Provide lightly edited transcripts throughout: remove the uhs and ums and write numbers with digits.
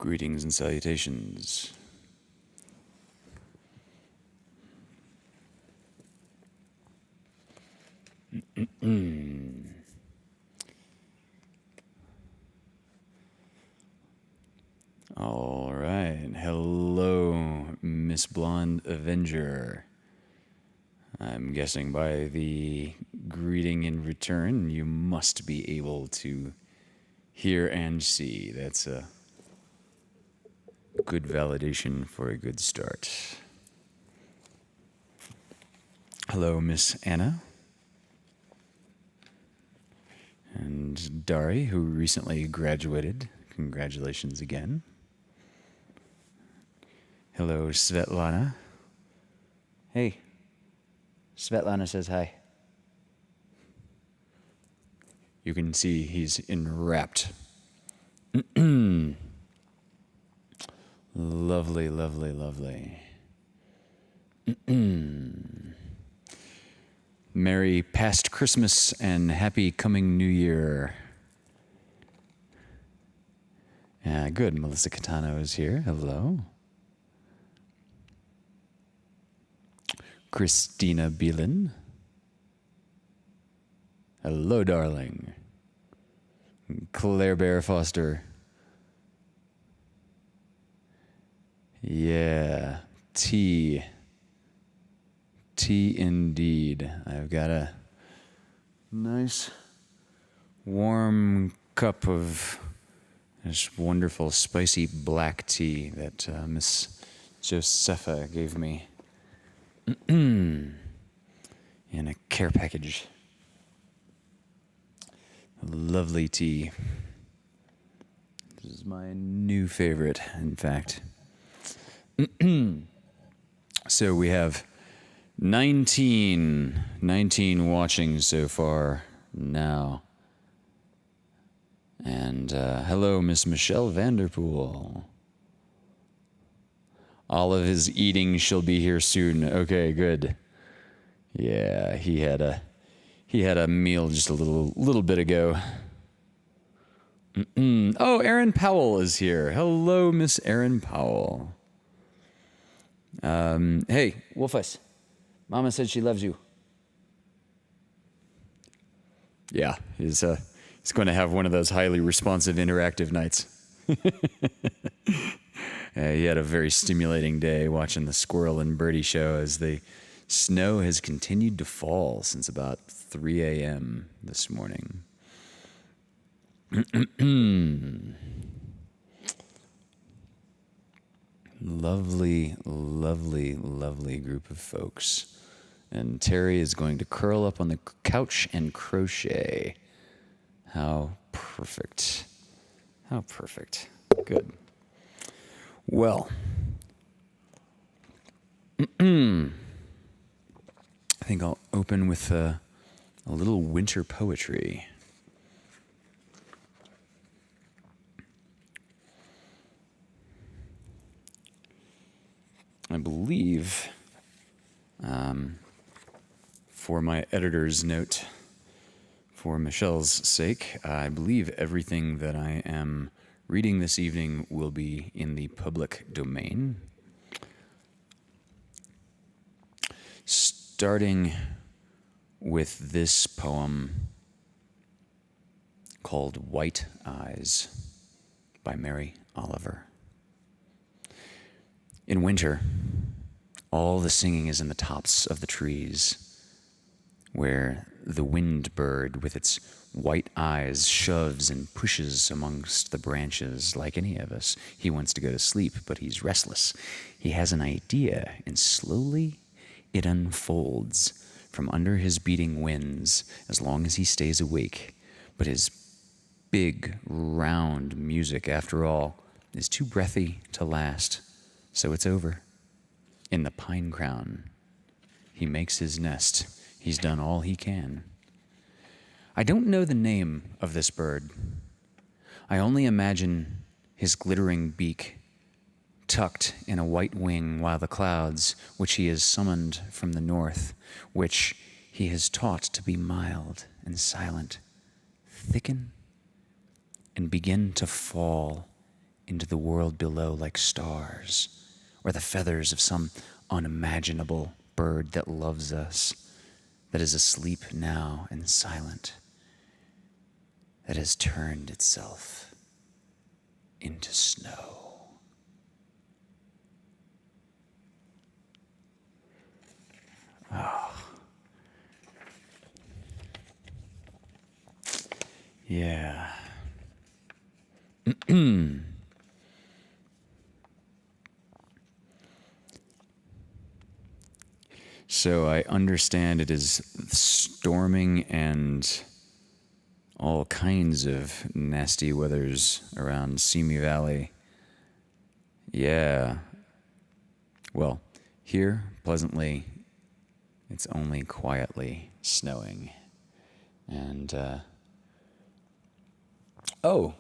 Greetings and salutations. All right. Hello, Miss Blonde Avenger. I'm guessing by the greeting in return, you must be able to hear and see. That's a good validation for a good start. Hello, Miss Anna. And Dari, who recently graduated. Congratulations again. Hello, Svetlana. Hey. Svetlana says hi. You can see he's enwrapped. Lovely, lovely, lovely. Merry past Christmas and happy coming New Year. Good. Melissa Catano is here. Hello. Christina Beelan. Hello, darling. Claire Bear Foster. Yeah. Tea indeed. I've got a nice warm cup of this wonderful spicy black tea that Miss Josepha gave me in a care package. Lovely tea. This is my new favorite, in fact. So we have 19 watching so far now. And hello, Miss Michelle Vanderpool. All of his eating shall be here soon. Okay, good. Yeah, he had a meal just a little bit ago. Oh, Erin Powell is here. Hello, Miss Erin Powell. Hey, Wolfus. Mama said she loves you. Yeah, he's going to have one of those highly responsive interactive nights. He had a very stimulating day watching the Squirrel and Birdie show as the snow has continued to fall since about 3 a.m. this morning. Lovely, lovely, lovely group of folks. And Terry is going to curl up on the couch and crochet. How perfect. How perfect. Good. Well, I think I'll open with a little winter poetry. I believe, for my editor's note, for Michelle's sake, I believe everything that I am reading this evening will be in the public domain. Starting with this poem called White Eyes by Mary Oliver. In winter, all the singing is in the tops of the trees, where the wind bird with its white eyes shoves and pushes amongst the branches like any of us. He wants to go to sleep, but he's restless. He has an idea, and slowly it unfolds from under his beating wings as long as he stays awake. But his big, round music, after all, is too breathy to last. So it's over. In the pine crown, he makes his nest. He's done all he can. I don't know the name of this bird. I only imagine his glittering beak tucked in a white wing, while the clouds, which he has summoned from the north, which he has taught to be mild and silent, thicken and begin to fall into the world below like stars, or the feathers of some unimaginable bird that loves us, that is asleep now and silent, that has turned itself into snow. Oh. Yeah. So I understand it is storming and all kinds of nasty weathers around Simi Valley. Yeah. Well, here, pleasantly, it's only quietly snowing. And, oh,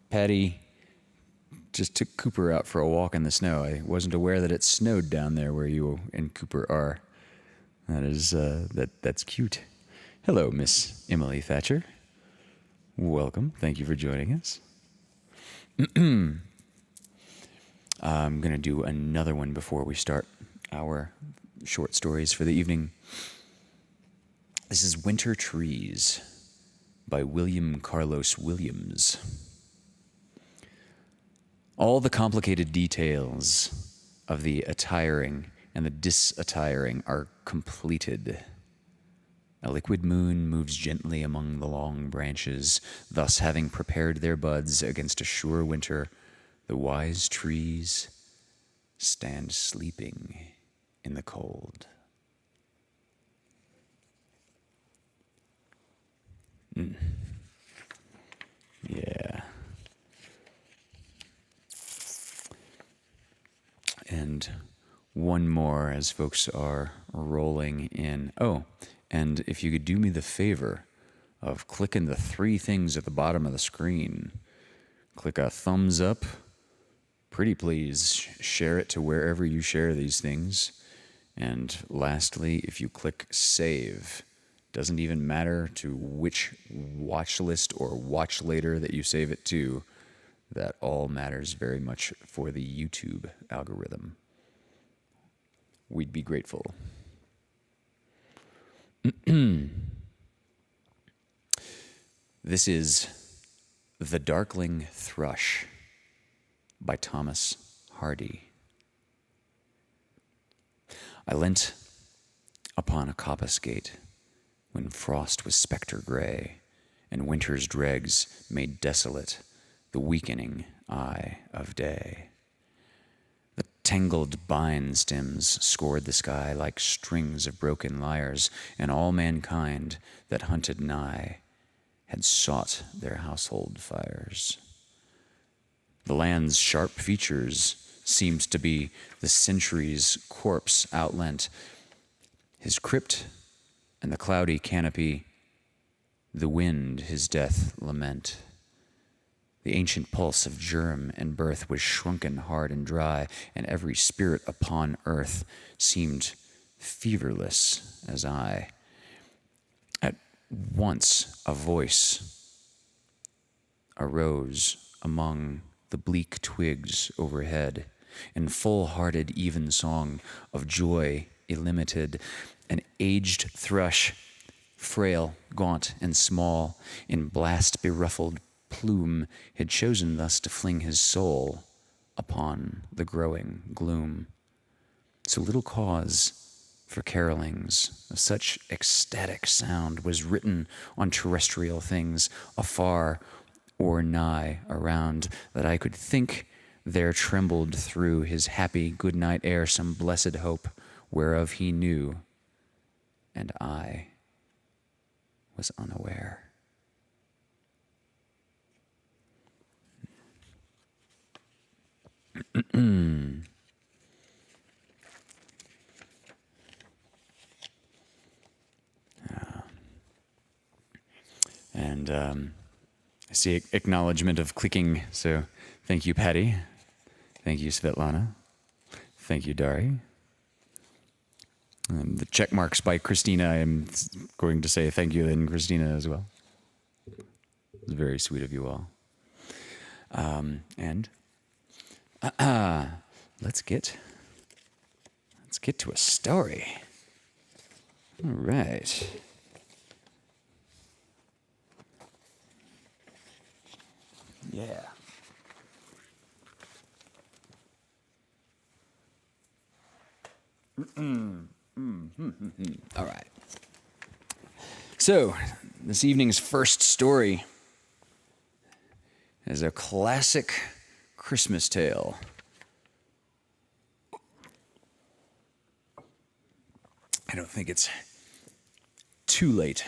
Patty just took Cooper out for a walk in the snow. I wasn't aware that it snowed down there where you and Cooper are. That is, that's cute. Hello, Miss Emily Thatcher. Welcome. Thank you for joining us. I'm going to do another one before we start our short stories for the evening. This is Winter Trees by William Carlos Williams. All the complicated details of the attiring and the disattiring are completed. A liquid moon moves gently among the long branches, thus having prepared their buds against a sure winter. The wise trees stand sleeping in the cold. Yeah. And one more as folks are rolling in. Oh, and if you could do me the favor of clicking the three things at the bottom of the screen. Click a thumbs up. Pretty please share it to wherever you share these things. And lastly, if you click save, doesn't even matter to which watch list or watch later that you save it to. That all matters very much for the YouTube algorithm. We'd be grateful. This is The Darkling Thrush by Thomas Hardy. I leant upon a coppice gate when frost was spectre gray and winter's dregs made desolate the weakening eye of day. The tangled bine stems scored the sky like strings of broken lyres, and all mankind that hunted nigh had sought their household fires. The land's sharp features seemed to be the century's corpse outlent, his crypt and the cloudy canopy, the wind his death lament. The ancient pulse of germ and birth was shrunken hard and dry, and every spirit upon earth seemed feverless as I. At once a voice arose among the bleak twigs overhead, in full-hearted even song of joy illimited. An aged thrush, frail, gaunt, and small, in blast-beruffled plume, had chosen thus to fling his soul upon the growing gloom. So little cause for carolings of such ecstatic sound was written on terrestrial things afar or nigh around, that I could think there trembled through his happy good-night air some blessed hope whereof he knew, and I was unaware. And I see acknowledgement of clicking, so thank you, Patty. Thank you, Svetlana. Thank you, Dari. The check marks by Christina, I'm going to say thank you, and Christina as well. It's very sweet of you all. And let's get to a story. All right. Yeah. All right. So, this evening's first story is a classic Christmas tale. I don't think it's too late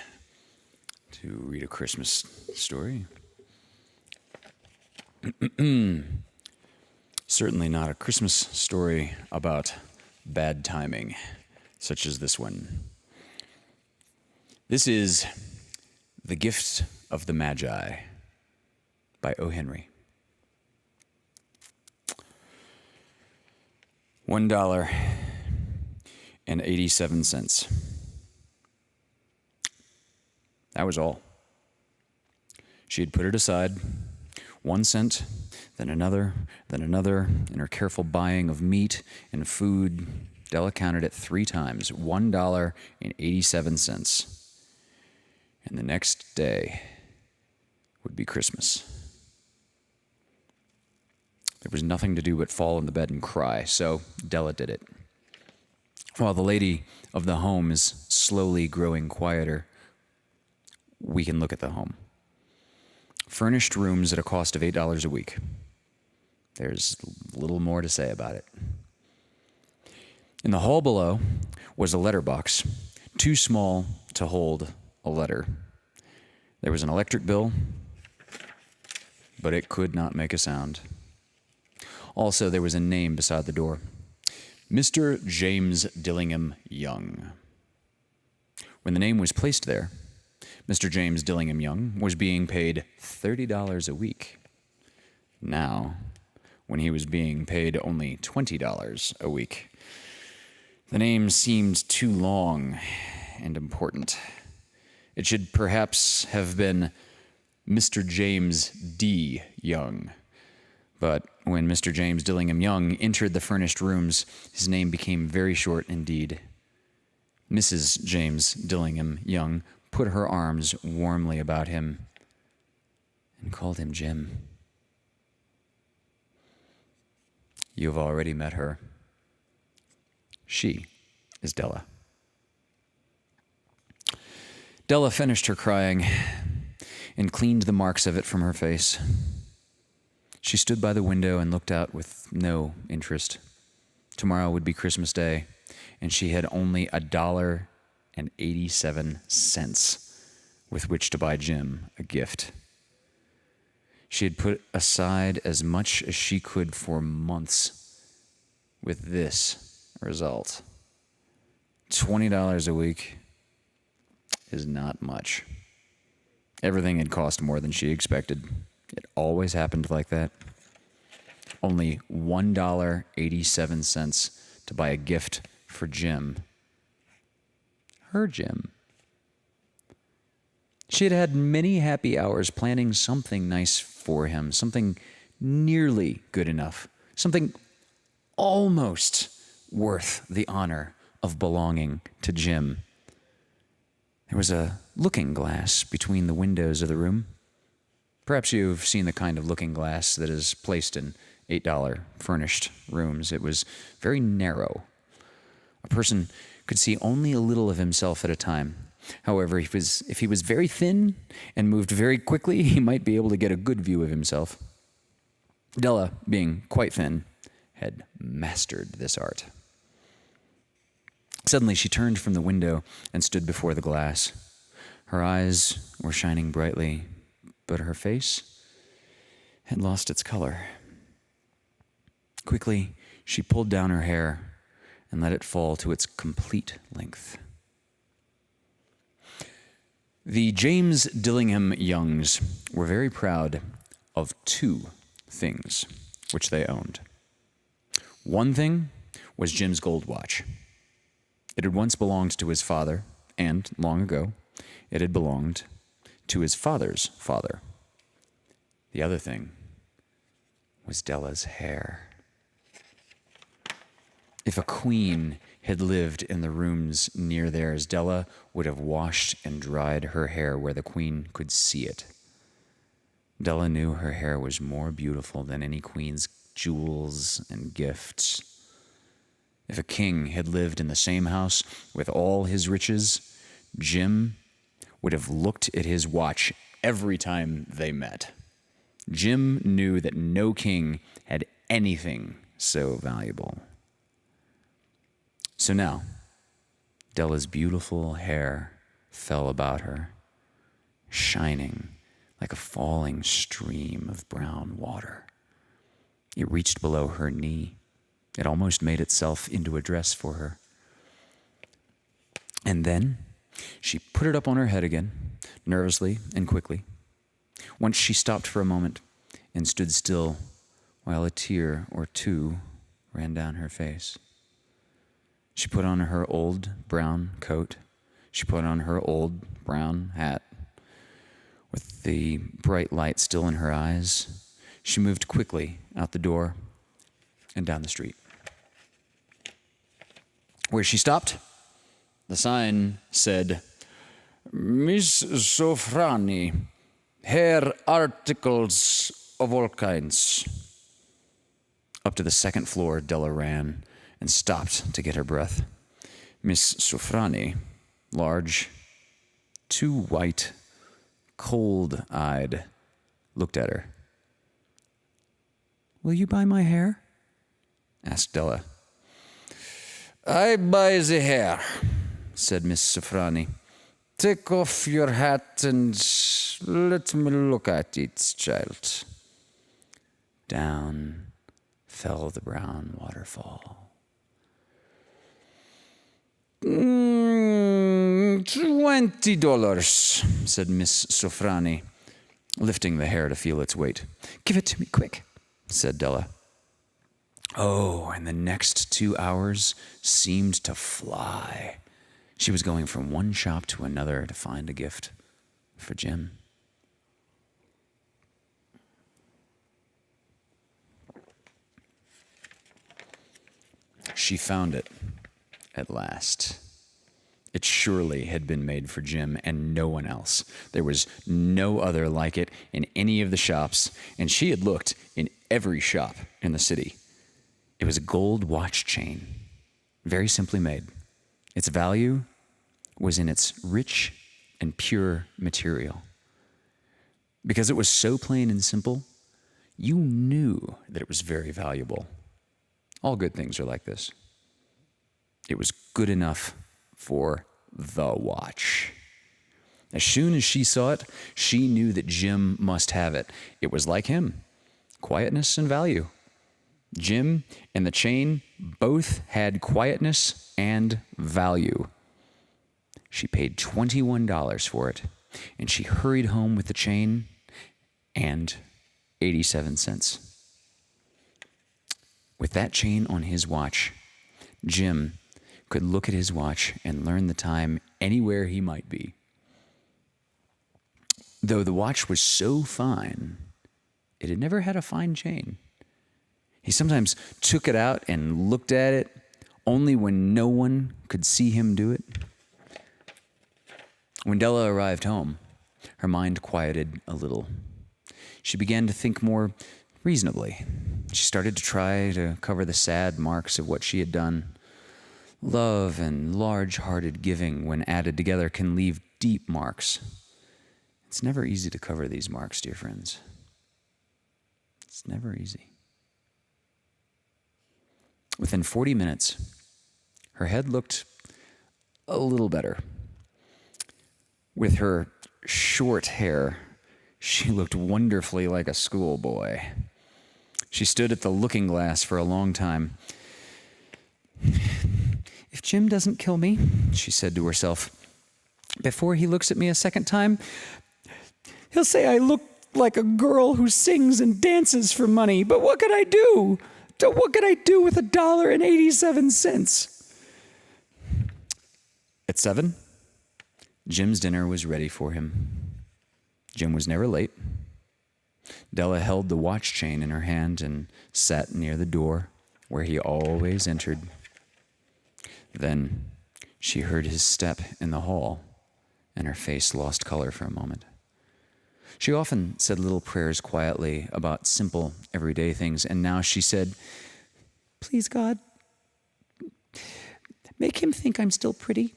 to read a Christmas story. Certainly not a Christmas story about bad timing, such as this one. This is The Gift of the Magi by O. Henry. $1.87. That was all. She had put it aside, 1 cent, then another, in her careful buying of meat and food. Della counted it 3 times, $1.87. And the next day would be Christmas. There was nothing to do but fall in the bed and cry, so Della did it. While the lady of the home is slowly growing quieter, we can look at the home. Furnished rooms at a cost of $8 a week. There's little more to say about it. In the hall below was a letterbox, too small to hold a letter. There was an electric bill, but it could not make a sound. Also, there was a name beside the door. Mr. James Dillingham Young. When the name was placed there, Mr. James Dillingham Young was being paid $30 a week. Now, when he was being paid only $20 a week, the name seemed too long and important. It should perhaps have been Mr. James D. Young. But when Mr. James Dillingham Young entered the furnished rooms, his name became very short indeed. Mrs. James Dillingham Young put her arms warmly about him and called him Jim. You have already met her. She is Della. Della finished her crying and cleaned the marks of it from her face. She stood by the window and looked out with no interest. Tomorrow would be Christmas Day, and she had only $1.87 with which to buy Jim a gift. She had put aside as much as she could for months with this result. $20 a week is not much. Everything had cost more than she expected. It always happened like that. Only $1.87 to buy a gift for Jim. Her Jim. She had had many happy hours planning something nice for him, something nearly good enough, something almost worth the honor of belonging to Jim. There was a looking glass between the windows of the room. Perhaps you've seen the kind of looking glass that is placed in $8 furnished rooms. It was very narrow. A person could see only a little of himself at a time. However, if he was very thin and moved very quickly, he might be able to get a good view of himself. Della, being quite thin, had mastered this art. Suddenly, she turned from the window and stood before the glass. Her eyes were shining brightly, but her face had lost its color. Quickly, she pulled down her hair and let it fall to its complete length. The James Dillingham Youngs were very proud of 2 things which they owned. One thing was Jim's gold watch. It had once belonged to his father, and long ago, it had belonged to his father's father. The other thing was Della's hair. If a queen had lived in the rooms near theirs, Della would have washed and dried her hair where the queen could see it. Della knew her hair was more beautiful than any queen's jewels and gifts. If a king had lived in the same house with all his riches, Jim would have looked at his watch every time they met. Jim knew that no king had anything so valuable. So now, Della's beautiful hair fell about her, shining like a falling stream of brown water. It reached below her knee. It almost made itself into a dress for her. And then she put it up on her head again, nervously and quickly. Once she stopped for a moment and stood still while a tear or two ran down her face. She put on her old brown coat. She put on her old brown hat. With the bright light still in her eyes, she moved quickly out the door and down the street. Where she stopped, the sign said, "Miss Sofrani, hair articles of all kinds." Up to the second floor, Della ran and stopped to get her breath. Miss Sofrani, large, too white, cold-eyed, looked at her. "Will you buy my hair?" asked Della. "I buy the hair," said Miss Sofrani. "Take off your hat and let me look at it, child." Down fell the brown waterfall. $20, said Miss Sofrani, lifting the hair to feel its weight. "Give it to me, quick," said Della. Oh, and the next 2 hours seemed to fly. She was going from one shop to another to find a gift for Jim. She found it at last. It surely had been made for Jim and no one else. There was no other like it in any of the shops, and she had looked in every shop in the city. It was a gold watch chain, very simply made. Its value was in its rich and pure material. Because it was so plain and simple, you knew that it was very valuable. All good things are like this. It was good enough for the watch. As soon as she saw it, she knew that Jim must have it. It was like him, quietness and value. Jim and the chain both had quietness and value. She paid $21 for it, and she hurried home with the chain and 87 cents. With that chain on his watch, Jim could look at his watch and learn the time anywhere he might be. Though the watch was so fine, it had never had a fine chain. He sometimes took it out and looked at it only when no one could see him do it. When Della arrived home, her mind quieted a little. She began to think more reasonably. She started to try to cover the sad marks of what she had done. Love and large-hearted giving, when added together, can leave deep marks. It's never easy to cover these marks, dear friends. It's never easy. Within 40 minutes, her head looked a little better. With her short hair, she looked wonderfully like a schoolboy. She stood at the looking glass for a long time. "If Jim doesn't kill me," she said to herself, "before he looks at me a second time, he'll say I look like a girl who sings and dances for money. But what could I do? What could I do with $1.87? At 7, Jim's dinner was ready for him. Jim was never late. Della held the watch chain in her hand and sat near the door where he always entered. Then she heard his step in the hall, and her face lost color for a moment. She often said little prayers quietly about simple, everyday things, and now she said, "Please, God, make him think I'm still pretty."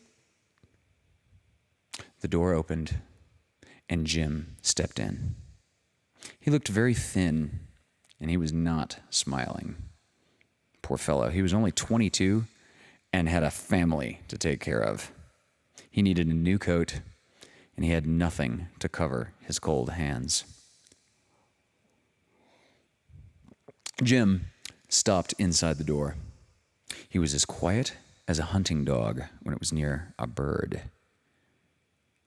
The door opened, and Jim stepped in. He looked very thin, and he was not smiling. Poor fellow, he was only 22 and had a family to take care of. He needed a new coat, and he had nothing to cover his cold hands. Jim stopped inside the door. He was as quiet as a hunting dog when it was near a bird.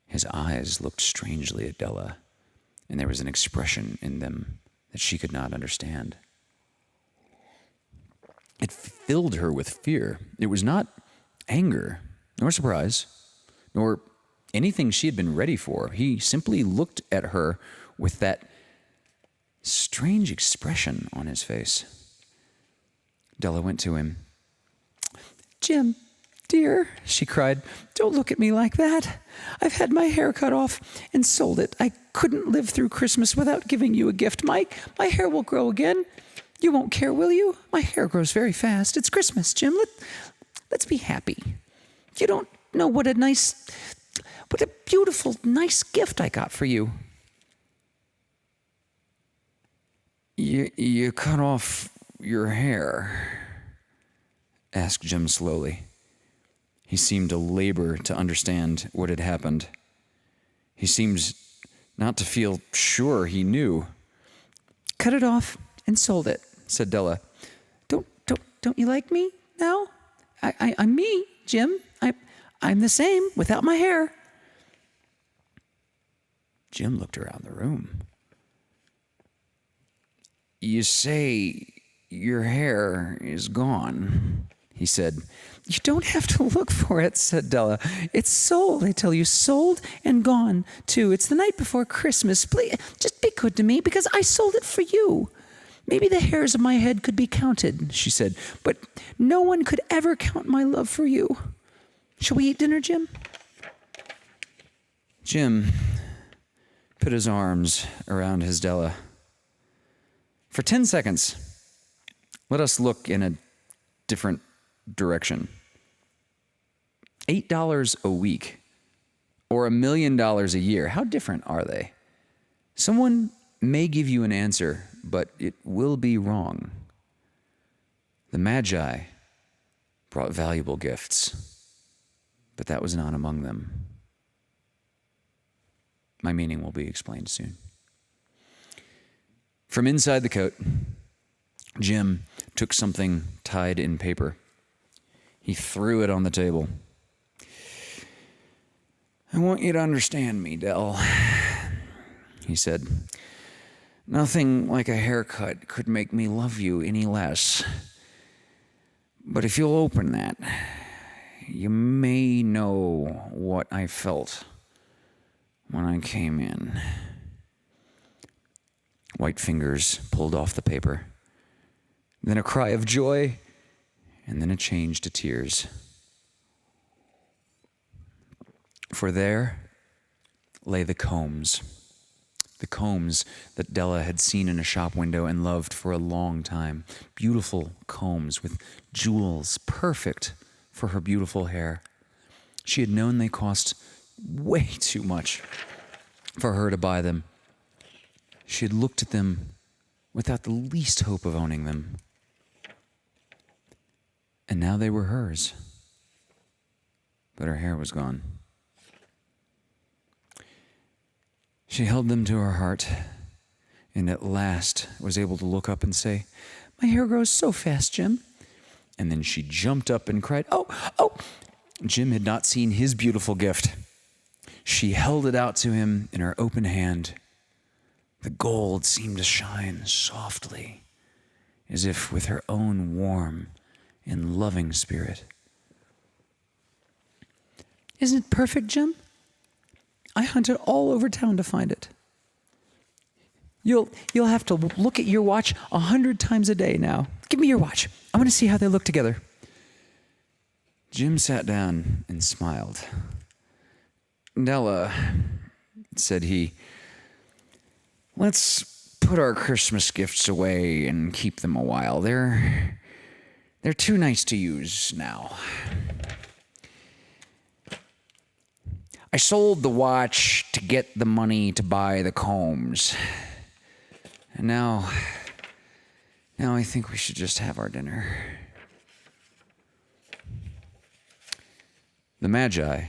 His eyes looked strangely at Della, and there was an expression in them that she could not understand. It filled her with fear. It was not anger, nor surprise, nor anything she had been ready for. He simply looked at her with that strange expression on his face. Della went to him. "Jim, dear," she cried, "don't look at me like that. I've had my hair cut off and sold it. I couldn't live through Christmas without giving you a gift. My hair will grow again. You won't care, will you? My hair grows very fast. It's Christmas, Jim. Let's be happy. You don't know what a beautiful, nice gift I got for you." You cut off your hair?" asked Jim slowly. He seemed to labor to understand what had happened. He seemed not to feel sure he knew. "Cut it off and sold it," said Della. Don't you like me now? I'm me, Jim. I'm the same without my hair." Jim looked around the room. "You say your hair is gone," he said. "You don't have to look for it," said Della. "It's sold, I tell you, sold and gone, too. It's the night before Christmas. Please, just be good to me, because I sold it for you. Maybe the hairs of my head could be counted," she said, "but no one could ever count my love for you. Shall we eat dinner, Jim?" Jim put his arms around his Della. "For 10 seconds, let us look in a different direction. $8 a week or $1 million a year, how different are they? Someone may give you an answer, but it will be wrong. The Magi brought valuable gifts, but that was not among them. My meaning will be explained soon." From inside the coat, Jim took something tied in paper. He threw it on the table. "I want you to understand me, Dell," he said. "Nothing like a haircut could make me love you any less. But if you'll open that, you may know what I felt when I came in." White fingers pulled off the paper, then a cry of joy, and then a change to tears. For there lay the combs that Della had seen in a shop window and loved for a long time. Beautiful combs with jewels, perfect for her beautiful hair. She had known they cost way too much for her to buy them. She had looked at them without the least hope of owning them. And now they were hers. But her hair was gone. She held them to her heart, and at last was able to look up and say, "My hair grows so fast, Jim." And then she jumped up and cried, Oh! Jim had not seen his beautiful gift. She held it out to him in her open hand. The gold seemed to shine softly, as if with her own warm and loving spirit. "Isn't it perfect, Jim? I hunted all over town to find it." You'll have to look at your watch 100 times a day now. Give me your watch. I want to see how they look together. Jim sat down and smiled. Nella, said he, let's put our Christmas gifts away and keep them a while. They're too nice to use now. I sold the watch to get the money to buy the combs. And now I think we should just have our dinner. The Magi,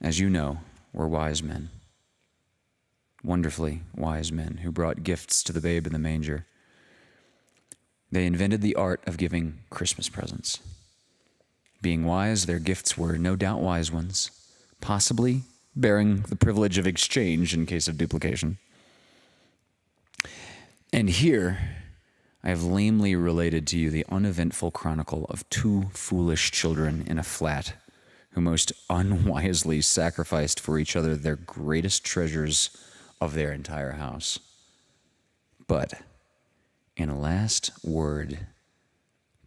as you know, were wise men. Wonderfully wise men who brought gifts to the babe in the manger. They invented the art of giving Christmas presents. Being wise, their gifts were no doubt wise ones, possibly bearing the privilege of exchange in case of duplication. And here, I have lamely related to you the uneventful chronicle of two foolish children in a flat who most unwisely sacrificed for each other their greatest treasures of their entire house. But in a last word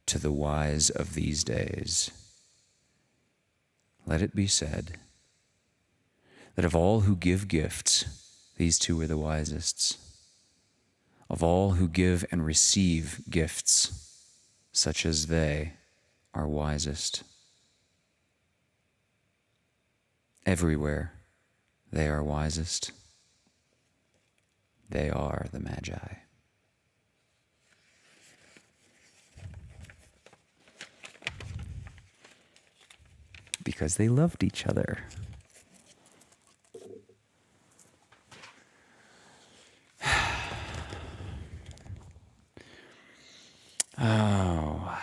to the wise of these days, let it be said that of all who give gifts, these two are the wisest. Of all who give and receive gifts, such as they are wisest. Everywhere they are wisest. They are the Magi. Because they loved each other. Oh.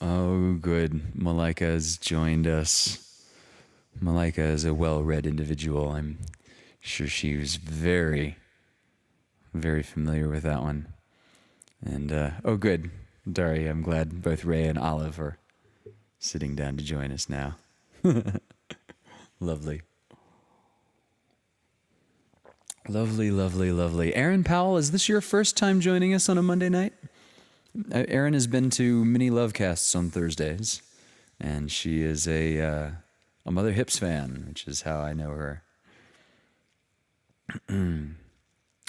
Oh, good. Malika has joined us. Malika is a well-read individual. I'm sure she was very, very familiar with that one. And, oh, good. Dari, I'm glad both Ray and Olive are sitting down to join us now. Lovely. Lovely, lovely, lovely. Erin Powell, is this your first time joining us on a Monday night? Erin has been to many Lovecasts on Thursdays, and she is a Mother Hips fan, which is how I know her.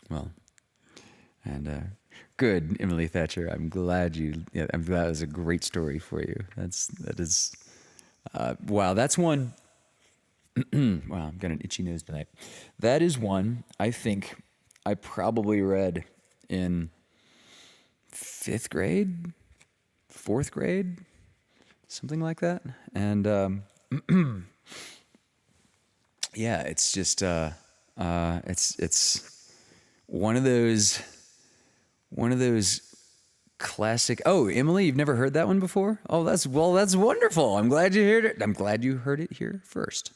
Well, and good, Emily Thatcher. I'm glad it was a great story for you. That is, wow. That's one. Wow, I've got an itchy nose tonight. That is one I think I probably read in 5th grade, 4th grade, something like that. And yeah, it's just it's one of those classic. Oh, Emily, you've never heard that one before? Oh, that's wonderful. I'm glad you heard it. I'm glad you heard it here first.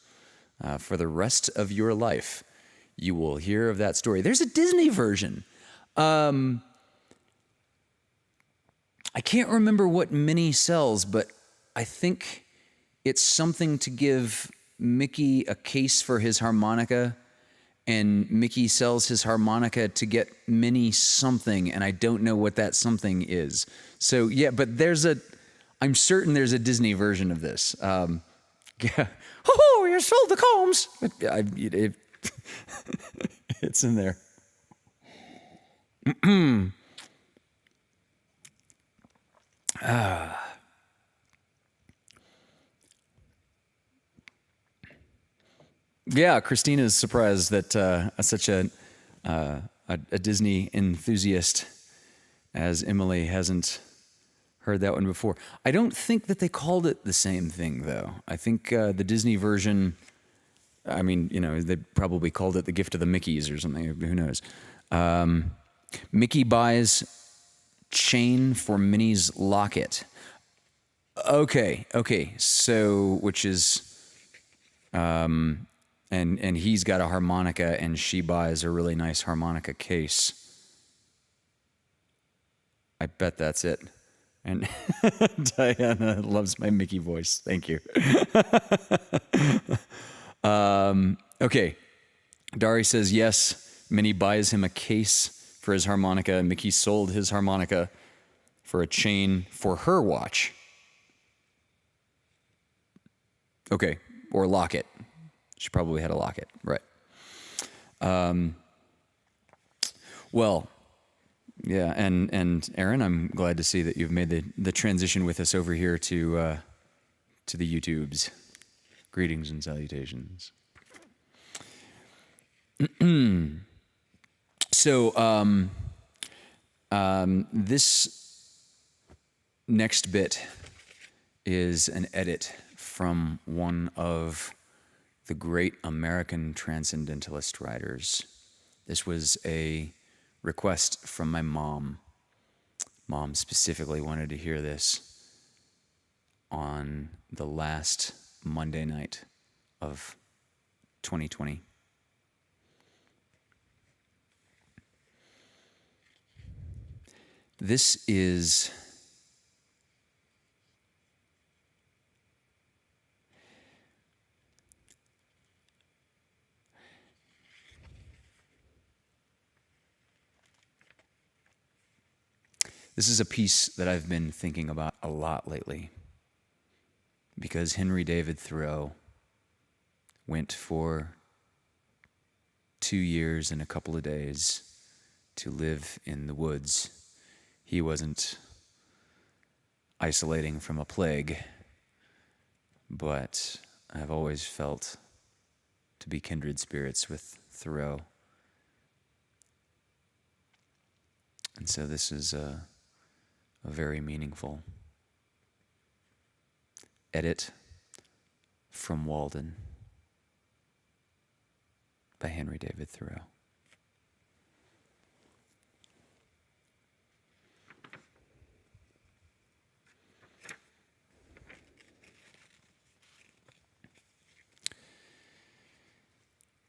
For the rest of your life, you will hear of that story. There's a Disney version. I can't remember what Minnie sells, but I think it's something to give Mickey a case for his harmonica, and Mickey sells his harmonica to get Minnie something, and I don't know what that something is. So yeah, but I'm certain there's a Disney version of this. Yeah. Oh, you sold the combs. It's in there. Yeah, Christina's surprised that such a Disney enthusiast as Emily hasn't heard that one before. I don't think that they called it the same thing, though. I think the Disney version, I mean, they probably called it The Gift of the Mickeys or something. Who knows? Mickey buys chain for Minnie's locket. Okay. So, which is, and he's got a harmonica, and she buys a really nice harmonica case. I bet that's it. And Diana loves my Mickey voice. Thank you. Okay. Dari says yes. Minnie buys him a case for his harmonica. Mickey sold his harmonica for a chain for her watch. Okay. Or locket. She probably had a locket. Right. Well, yeah. And Aaron, I'm glad to see that you've made the transition with us over here to the YouTubes. Greetings and salutations. So, this next bit is an edit from one of the great American transcendentalist writers. This was a request from my mom. Mom specifically wanted to hear this on the last Monday night of 2020. This is a piece that I've been thinking about a lot lately, because Henry David Thoreau went for 2 years and a couple of days to live in the woods. He wasn't isolating from a plague, but I've always felt to be kindred spirits with Thoreau. And so this is a very meaningful edit from Walden by Henry David Thoreau.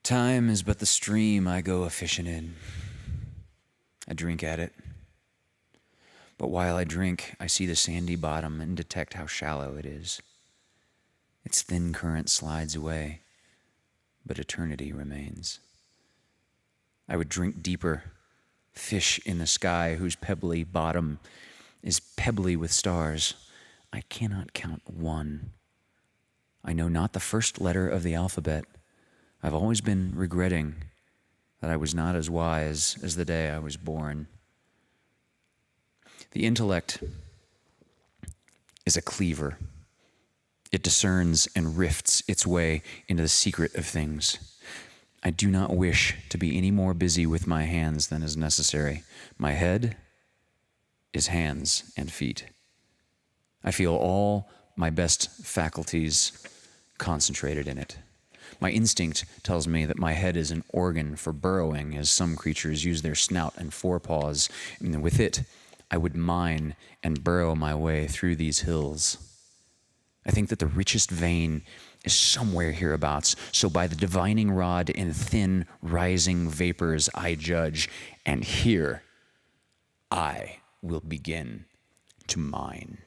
Time is but the stream I go a-fishing in. I drink at it. But while I drink, I see the sandy bottom and detect how shallow it is. Its thin current slides away, but eternity remains. I would drink deeper, fish in the sky whose pebbly bottom is pebbly with stars. I cannot count one. I know not the first letter of the alphabet. I've always been regretting that I was not as wise as the day I was born. The intellect is a cleaver. It discerns and rifts its way into the secret of things. I do not wish to be any more busy with my hands than is necessary. My head is hands and feet. I feel all my best faculties concentrated in it. My instinct tells me that my head is an organ for burrowing, as some creatures use their snout and forepaws, and with it, I would mine and burrow my way through these hills. I think that the richest vein is somewhere hereabouts, so by the divining rod in thin, rising vapors I judge, and here I will begin to mine.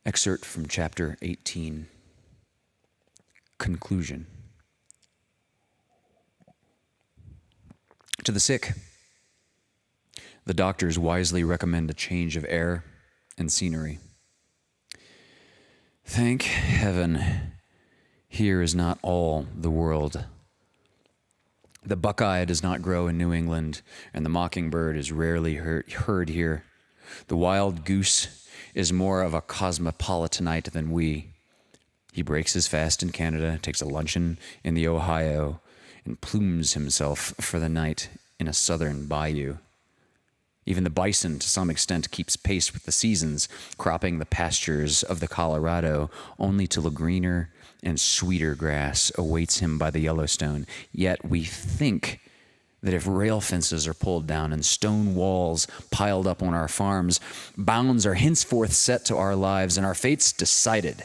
Excerpt from chapter 18. Conclusion. To the sick, the doctors wisely recommend a change of air and scenery. Thank heaven, here is not all the world. The buckeye does not grow in New England, and the mockingbird is rarely heard here. The wild goose is more of a cosmopolitanite than we. He breaks his fast in Canada, takes a luncheon in the Ohio, and plumes himself for the night in a southern bayou. Even the bison, to some extent, keeps pace with the seasons, cropping the pastures of the Colorado, only till a greener and sweeter grass awaits him by the Yellowstone. Yet we think that if rail fences are pulled down and stone walls piled up on our farms, bounds are henceforth set to our lives and our fates decided.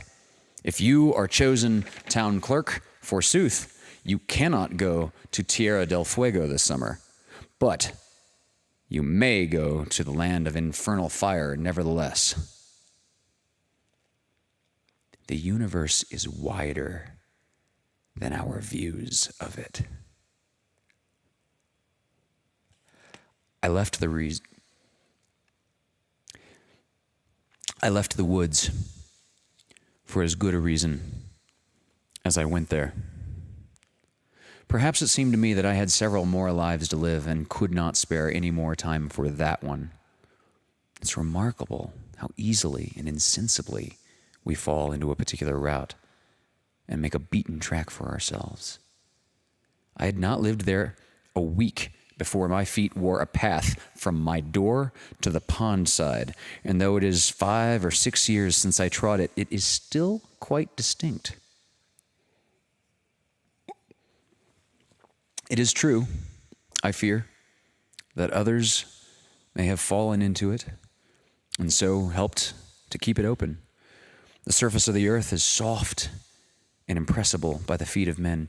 If you are chosen town clerk, forsooth, You cannot go to Tierra del Fuego this summer, but you may go to the land of infernal fire nevertheless. The universe is wider than our views of it. I left the woods for as good a reason as I went there. Perhaps it seemed to me that I had several more lives to live and could not spare any more time for that one. It's remarkable how easily and insensibly we fall into a particular route and make a beaten track for ourselves. I had not lived there a week before my feet wore a path from my door to the pond side, and though it is 5 or 6 years since I trod it, it is still quite distinct. It is true, I fear, that others may have fallen into it and so helped to keep it open. The surface of the earth is soft and impressible by the feet of men,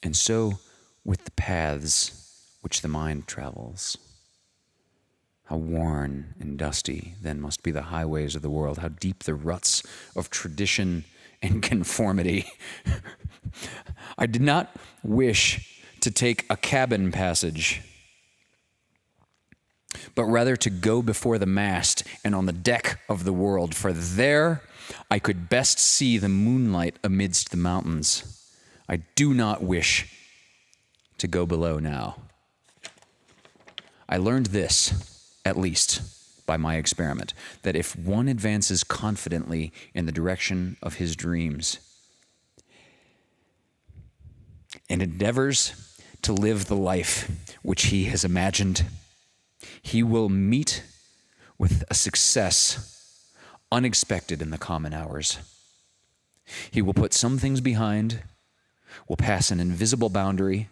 and so with the paths which the mind travels. How worn and dusty then must be the highways of the world, how deep the ruts of tradition and conformity. I did not wish to take a cabin passage, but rather to go before the mast and on the deck of the world, for there I could best see the moonlight amidst the mountains. I do not wish to go below now. I learned this, at least, by my experiment, that if one advances confidently in the direction of his dreams and endeavors to live the life which he has imagined, he will meet with a success unexpected in the common hours. He will put some things behind, will pass an invisible boundary.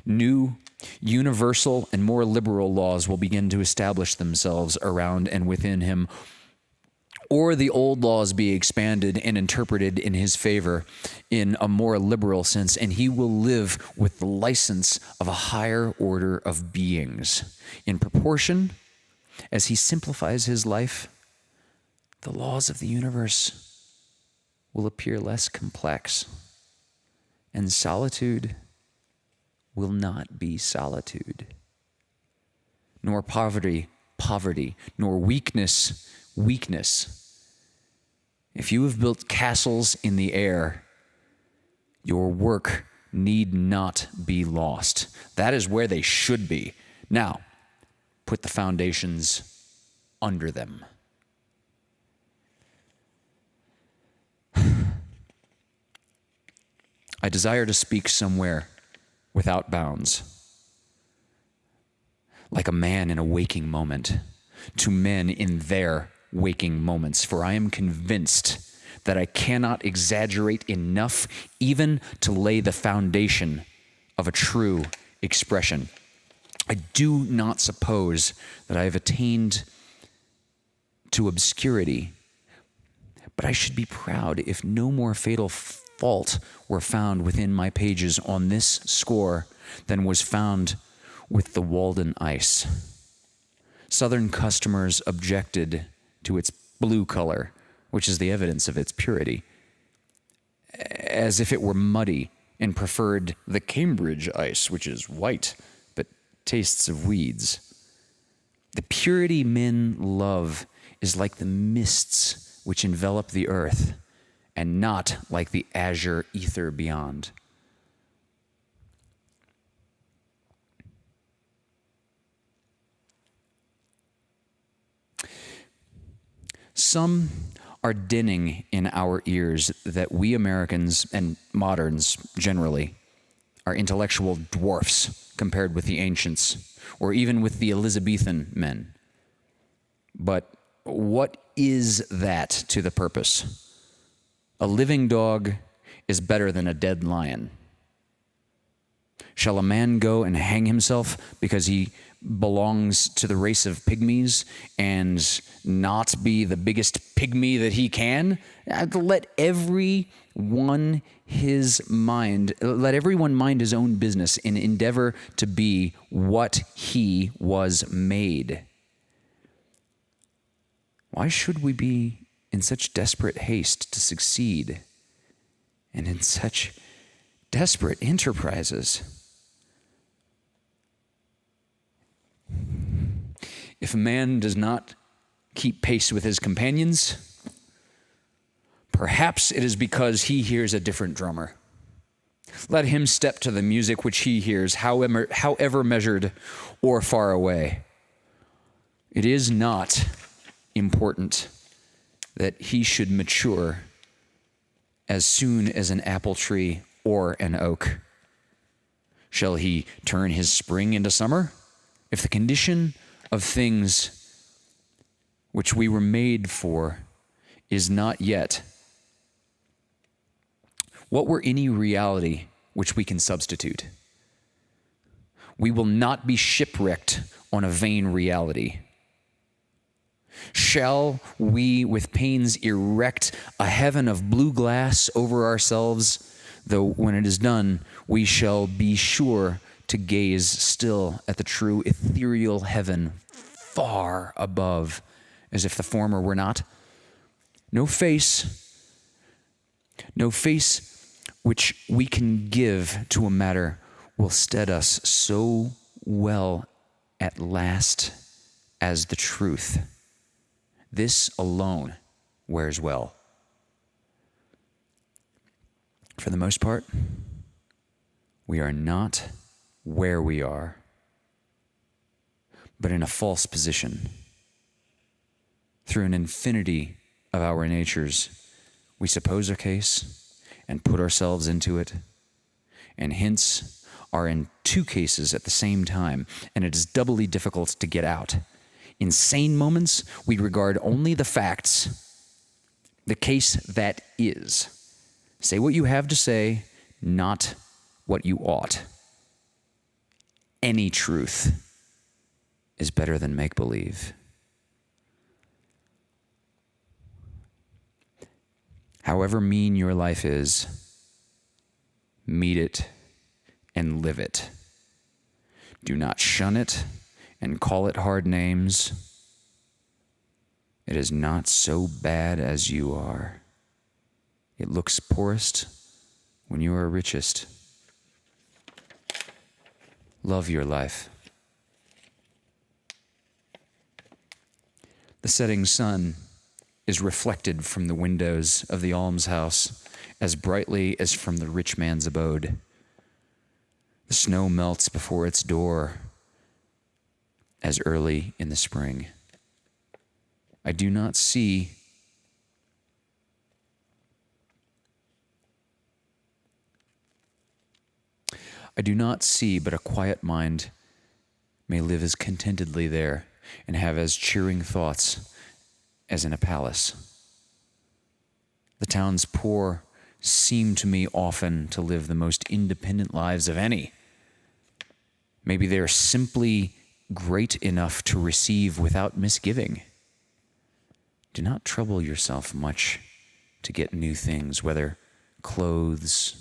New, universal, and more liberal laws will begin to establish themselves around and within him, or the old laws be expanded and interpreted in his favor in a more liberal sense, and he will live with the license of a higher order of beings. In proportion as he simplifies his life, the laws of the universe will appear less complex, and solitude will not be solitude, nor poverty, nor weakness, weakness. If you have built castles in the air, your work need not be lost. That is where they should be. Now, put the foundations under them. I desire to speak somewhere without bounds, like a man in a waking moment, to men in their waking moments, for I am convinced that I cannot exaggerate enough even to lay the foundation of a true expression. I do not suppose that I have attained to obscurity, but I should be proud if no more fatal fault were found within my pages on this score than was found with the Walden ice. Southern customers objected to its blue color, which is the evidence of its purity, as if it were muddy, and preferred the Cambridge ice, which is white, but tastes of weeds. The purity men love is like the mists which envelop the earth, and not like the azure ether beyond. Some are dinning in our ears that we Americans, and moderns generally, are intellectual dwarfs compared with the ancients, or even with the Elizabethan men. But what is that to the purpose? A living dog is better than a dead lion. Shall a man go and hang himself because he belongs to the race of pygmies and not be the biggest pygmy that he can. Let everyone mind his own business and endeavor to be what he was made. Why should we be in such desperate haste to succeed and in such desperate enterprises? If a man does not keep pace with his companions, perhaps it is because he hears a different drummer. Let him step to the music which he hears, however measured or far away. It is not important that he should mature as soon as an apple tree or an oak. Shall he turn his spring into summer? If the condition of things which we were made for is not yet, what were any reality which we can substitute? We will not be shipwrecked on a vain reality. Shall we with pains erect a heaven of blue glass over ourselves, though when it is done, we shall be sure to gaze still at the true ethereal heaven far above, as if the former were not? No face which we can give to a matter will stead us so well at last as the truth. This alone wears well. For the most part, we are not where we are, but in a false position. Through an infinity of our natures, we suppose a case and put ourselves into it, and hence are in two cases at the same time, and it is doubly difficult to get out. In sane moments, we regard only the facts, the case that is. Say what you have to say, not what you ought. Any truth is better than make-believe. However mean your life is, meet it and live it. Do not shun it and call it hard names. It is not so bad as you are. It looks poorest when you are richest. Love your life. The setting sun is reflected from the windows of the almshouse as brightly as from the rich man's abode. The snow melts before its door as early in the spring. I do not see but a quiet mind may live as contentedly there and have as cheering thoughts as in a palace. The town's poor seem to me often to live the most independent lives of any. Maybe they are simply great enough to receive without misgiving. Do not trouble yourself much to get new things, whether clothes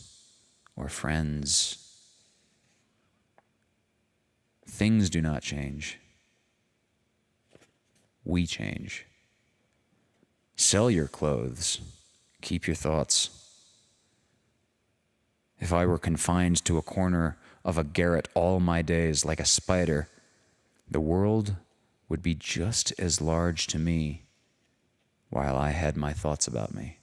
or friends. Things do not change. We change. Sell your clothes. Keep your thoughts. If I were confined to a corner of a garret all my days like a spider, the world would be just as large to me while I had my thoughts about me.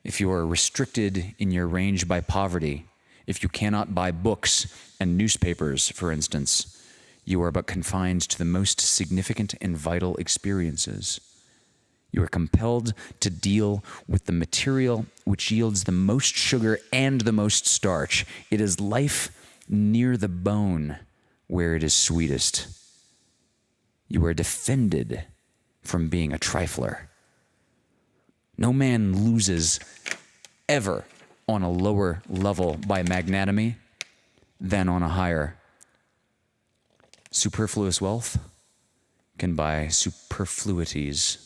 If you are restricted in your range by poverty, if you cannot buy books and newspapers, for instance, you are but confined to the most significant and vital experiences. You are compelled to deal with the material which yields the most sugar and the most starch. It is life near the bone where it is sweetest. You are defended from being a trifler. No man loses ever on a lower level by magnanimity than on a higher. Superfluous wealth can buy superfluities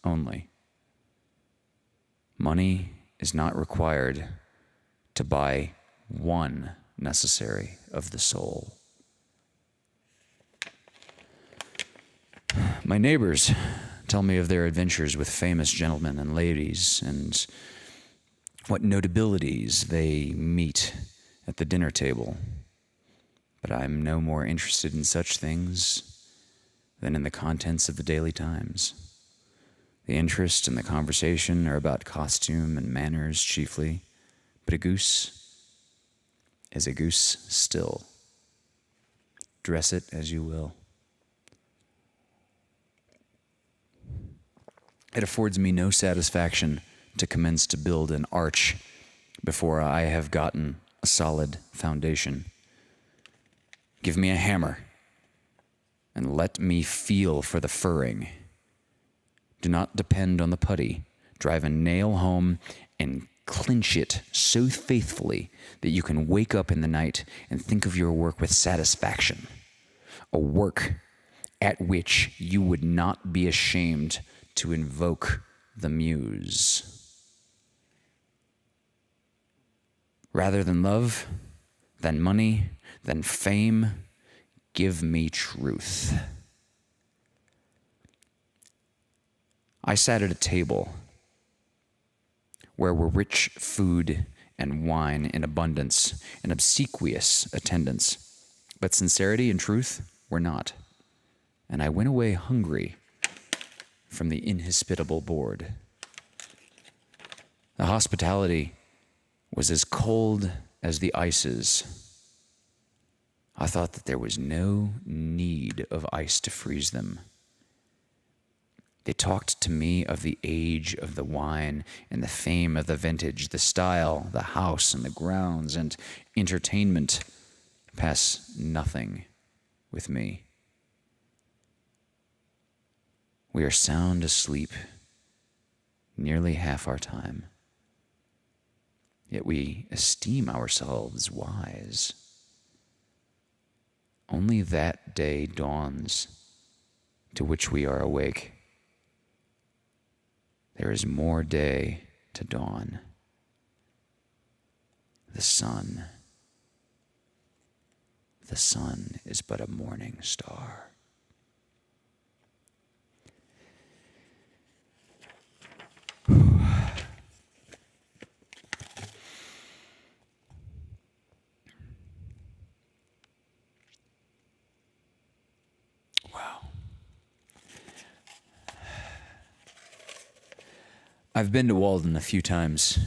only. Money is not required to buy one necessary of the soul. My neighbors tell me of their adventures with famous gentlemen and ladies and what notabilities they meet at the dinner table. But I'm no more interested in such things than in the contents of the Daily Times. The interest and the conversation are about costume and manners chiefly, but a goose is a goose still. Dress it as you will. It affords me no satisfaction to commence to build an arch before I have gotten a solid foundation. Give me a hammer and let me feel for the furring. Do not depend on the putty. Drive a nail home and clinch it so faithfully that you can wake up in the night and think of your work with satisfaction. A work at which you would not be ashamed to invoke the muse. Rather than love, than money, than fame, give me truth. I sat at a table where were rich food and wine in abundance and obsequious attendance, but sincerity and truth were not. And I went away hungry from the inhospitable board. The hospitality was as cold as the ices. I thought that there was no need of ice to freeze them. They talked to me of the age of the wine and the fame of the vintage, the style, the house and the grounds, and entertainment pass nothing with me. We are sound asleep nearly half our time, yet we esteem ourselves wise. Only that day dawns to which we are awake. There is more day to dawn. The sun is but a morning star. I've been to Walden a few times.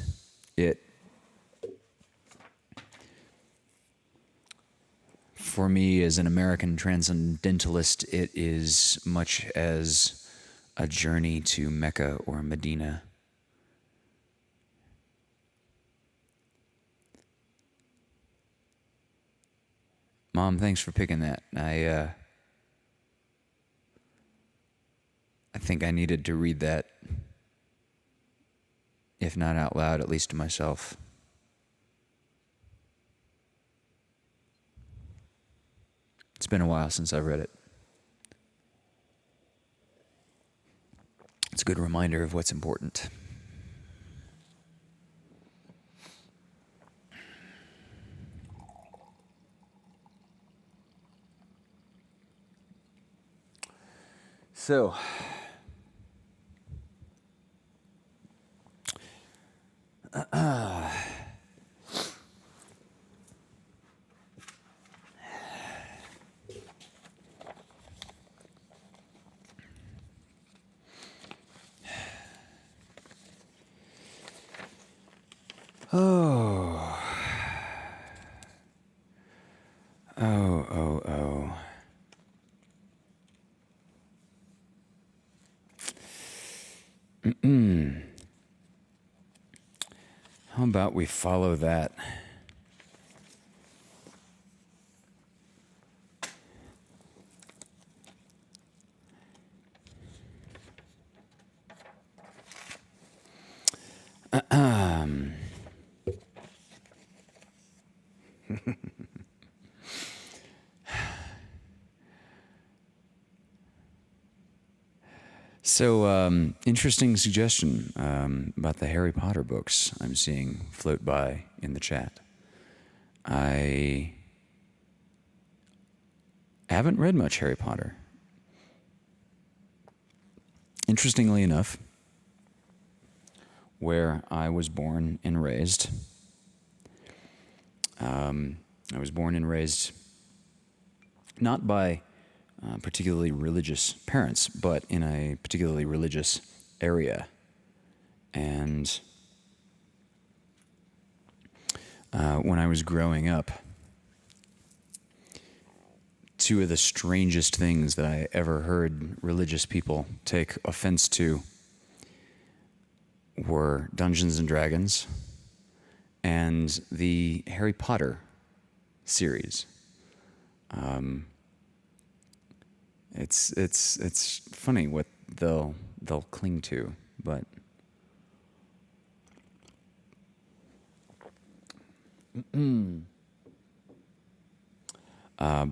For me, as an American transcendentalist, it is much as a journey to Mecca or Medina. Mom, thanks for picking that. I think I needed to read that, if not out loud, at least to myself. It's been a while since I've read it. It's a good reminder of what's important. So, How about we follow that? So, interesting suggestion about the Harry Potter books I'm seeing float by in the chat. I haven't read much Harry Potter. Interestingly enough, where I was born and raised, I was born and raised not by particularly religious parents, but in a particularly religious area. And when I was growing up, two of the strangest things that I ever heard religious people take offense to were Dungeons and Dragons and the Harry Potter series. It's funny what they'll cling to, but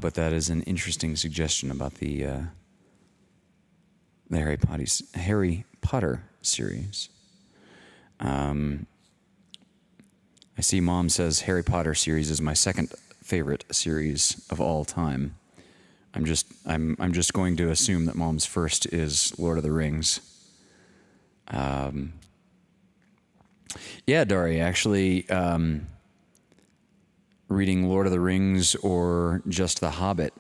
but that is an interesting suggestion about the Harry Potter series. I see Mom says Harry Potter series is my second favorite series of all time. I'm just going to assume that Mom's first is Lord of the Rings. Yeah, Dari, actually, reading Lord of the Rings or just The Hobbit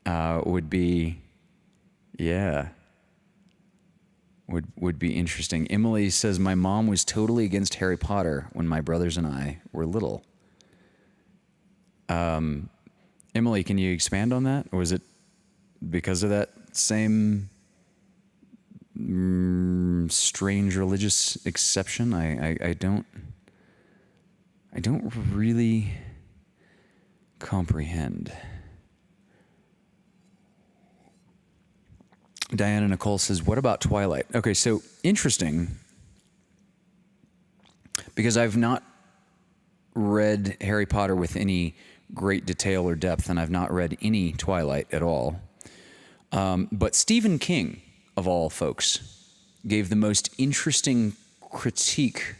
would be interesting. Emily says, my mom was totally against Harry Potter when my brothers and I were little. Emily, can you expand on that? Or was it because of that same strange religious exception? I don't really comprehend. Diana Nicole says, what about Twilight? Okay, so interesting, because I've not read Harry Potter with any great detail or depth, and I've not read any Twilight at all. But Stephen King, of all folks, gave the most interesting critique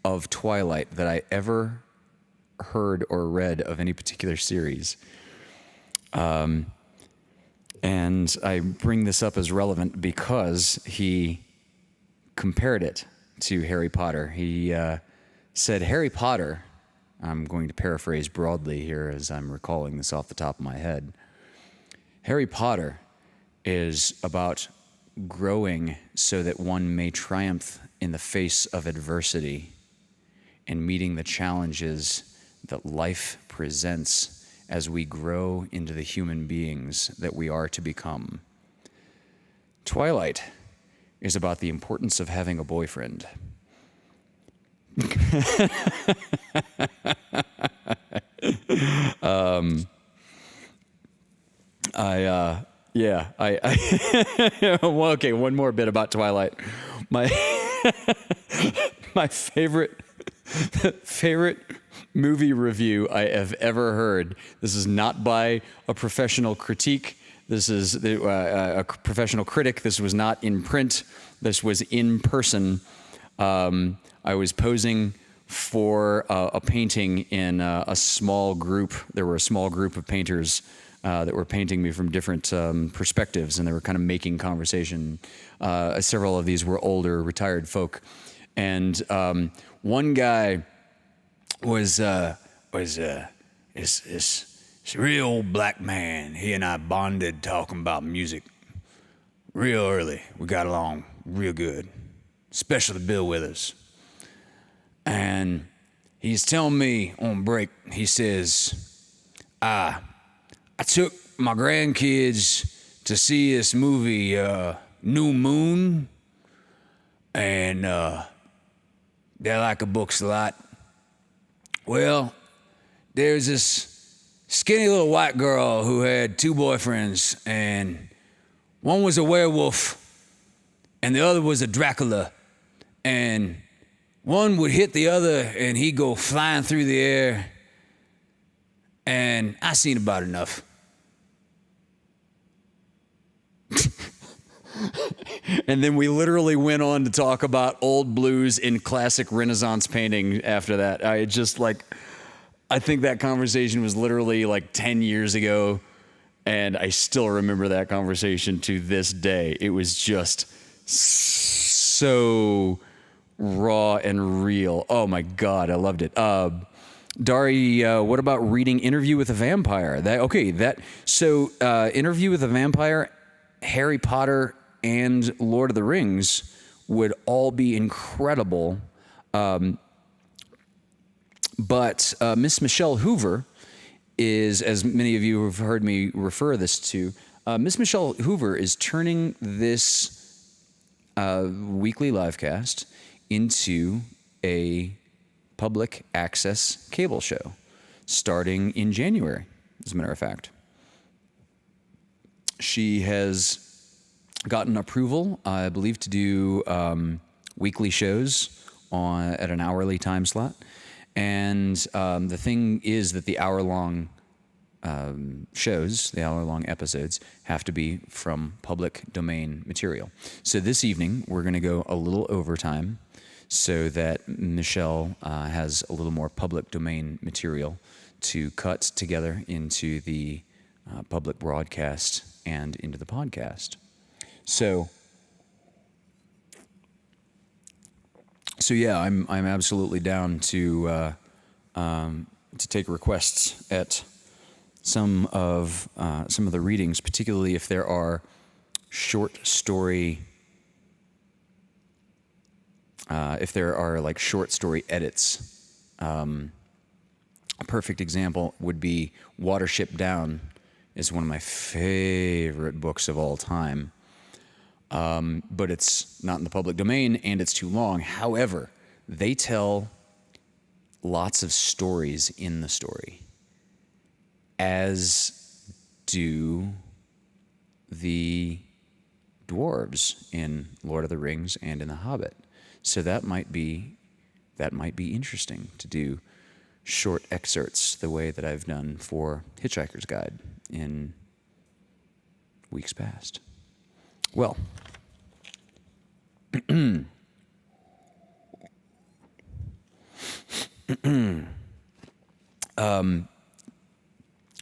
of Twilight that I ever heard or read of any particular series. And I bring this up as relevant because he compared it to Harry Potter. He said, Harry Potter, I'm going to paraphrase broadly here as I'm recalling this off the top of my head. Harry Potter is about growing so that one may triumph in the face of adversity and meeting the challenges that life presents as we grow into the human beings that we are to become. Twilight is about the importance of having a boyfriend. Okay, one more bit about Twilight. My favorite movie review I have ever heard. This is not by a professional critique. This is a professional critic. This was not in print. This was in person. I was posing for a painting in a small group. There were a small group of painters that were painting me from different perspectives, and they were kind of making conversation. Several of these were older, retired folk. And one guy was this real old black man. He and I bonded talking about music real early. We got along real good, especially Bill Withers. And he's telling me on break, he says, I took my grandkids to see this movie, New Moon, and they like the books a lot. Well, there's this skinny little white girl who had two boyfriends, and one was a werewolf, and the other was a Dracula, and one would hit the other, and he'd go flying through the air, and I seen about enough. And then we literally went on to talk about old blues in classic Renaissance painting after that. I think that conversation was literally like 10 years ago, and I still remember that conversation to this day. It was just so raw and real. Oh my God, I loved it. Dari, what about reading Interview with a Vampire? Interview with a Vampire, Harry Potter, and Lord of the Rings would all be incredible. But Miss Michelle Hoover is, as many of you have heard me refer this to, Miss Michelle Hoover is turning this weekly livecast into a public access cable show starting in January, as a matter of fact. She has gotten approval, I believe, to do weekly shows at an hourly time slot. And the thing is that the hour-long shows, the hour-long episodes, have to be from public domain material. So this evening, we're going to go a little overtime so that Michelle has a little more public domain material to cut together into the public broadcast and into the podcast. So yeah, I'm absolutely down to take requests at some of the readings, particularly if there are short story edits. A perfect example would be Watership Down is one of my favorite books of all time. But it's not in the public domain and it's too long. However, they tell lots of stories in the story, as do the dwarves in Lord of the Rings and in The Hobbit. So that might be interesting to do short excerpts the way that I've done for Hitchhiker's Guide in weeks past. Well,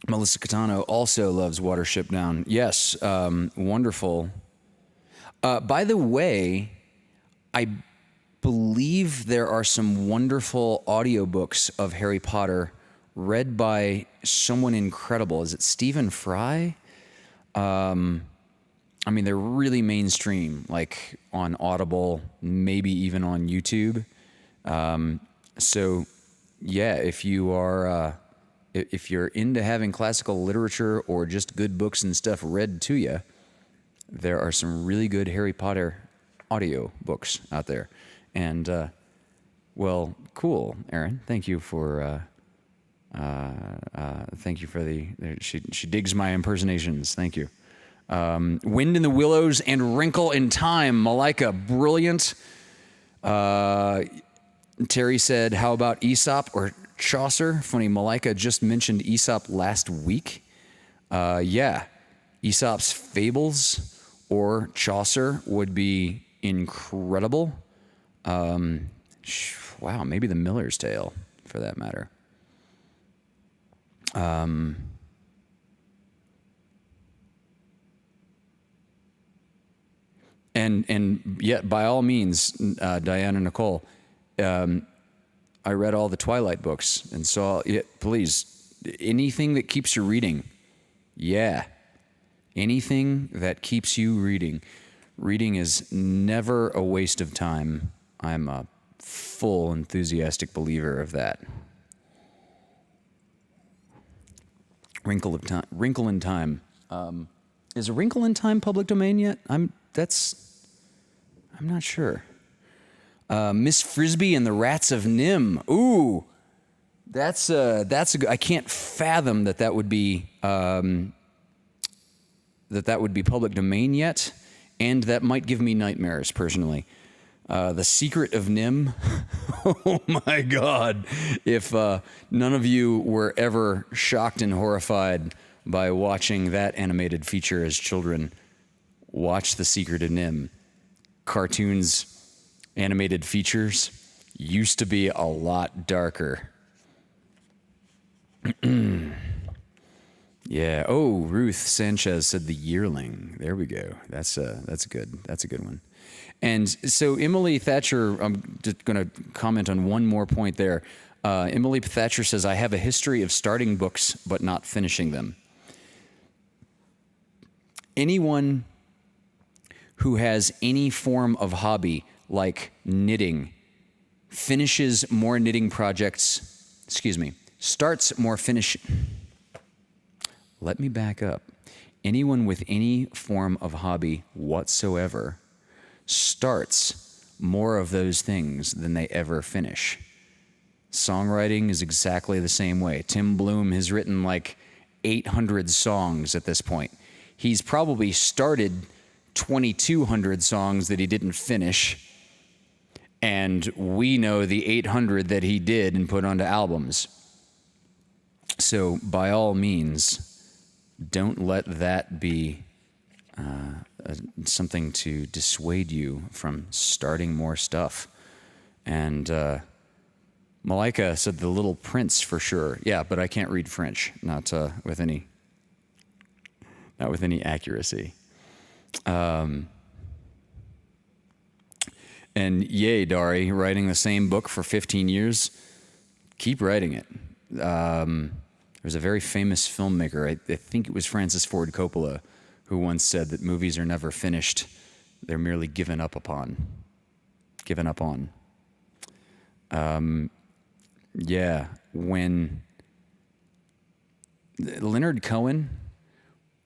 Melissa Catano also loves Watership Down. Yes, wonderful. By the way, I believe there are some wonderful audiobooks of Harry Potter read by someone incredible. Is it Stephen Fry? I mean, they're really mainstream, like on Audible, maybe even on YouTube. So, yeah, if you're into having classical literature or just good books and stuff read to you, there are some really good Harry Potter audio books out there. And, well, cool, Erin. Thank you for she digs my impersonations. Thank you. Wind in the Willows and Wrinkle in Time. Malika, brilliant. Terry said, how about Aesop or Chaucer? Funny, Malika just mentioned Aesop last week. Yeah, Aesop's Fables or Chaucer would be incredible. Wow, maybe The Miller's Tale, for that matter. And yet, by all means, Diana Nicole, I read all the Twilight books and saw it. Please, anything that keeps you reading, yeah, anything that keeps you reading. Reading is never a waste of time. I'm a full enthusiastic believer of that. Wrinkle in Time. Is A Wrinkle in Time public domain yet? I'm not sure. Miss Frisbee and the Rats of Nim. Ooh, that's a good. I can't fathom that would be public domain yet, and that might give me nightmares personally. The Secret of Nim. Oh my God! If none of you were ever shocked and horrified by watching that animated feature as children, watch The Secret of Nim. Cartoons, animated features used to be a lot darker. Yeah. Oh, Ruth Sanchez said The Yearling. There we go. That's good. That's a good one. And so Emily Thatcher, I'm just going to comment on one more point there. Emily Thatcher says, I have a history of starting books but not finishing them. Anyone who has any form of hobby like knitting finishes more knitting projects, starts more let me back up. Anyone with any form of hobby whatsoever starts more of those things than they ever finish. Songwriting is exactly the same way. Tim Bloom has written like 800 songs at this point. He's probably started 2,200 songs that he didn't finish, and we know the 800 that he did and put onto albums. So by all means, don't let that be something to dissuade you from starting more stuff. And Malika said The Little Prince for sure. Yeah, but I can't read French, not with any accuracy. And yay, Dari, writing the same book for 15 years. Keep writing it. There's a very famous filmmaker, I think it was Francis Ford Coppola, who once said that movies are never finished. They're merely given up on. Yeah, when Leonard Cohen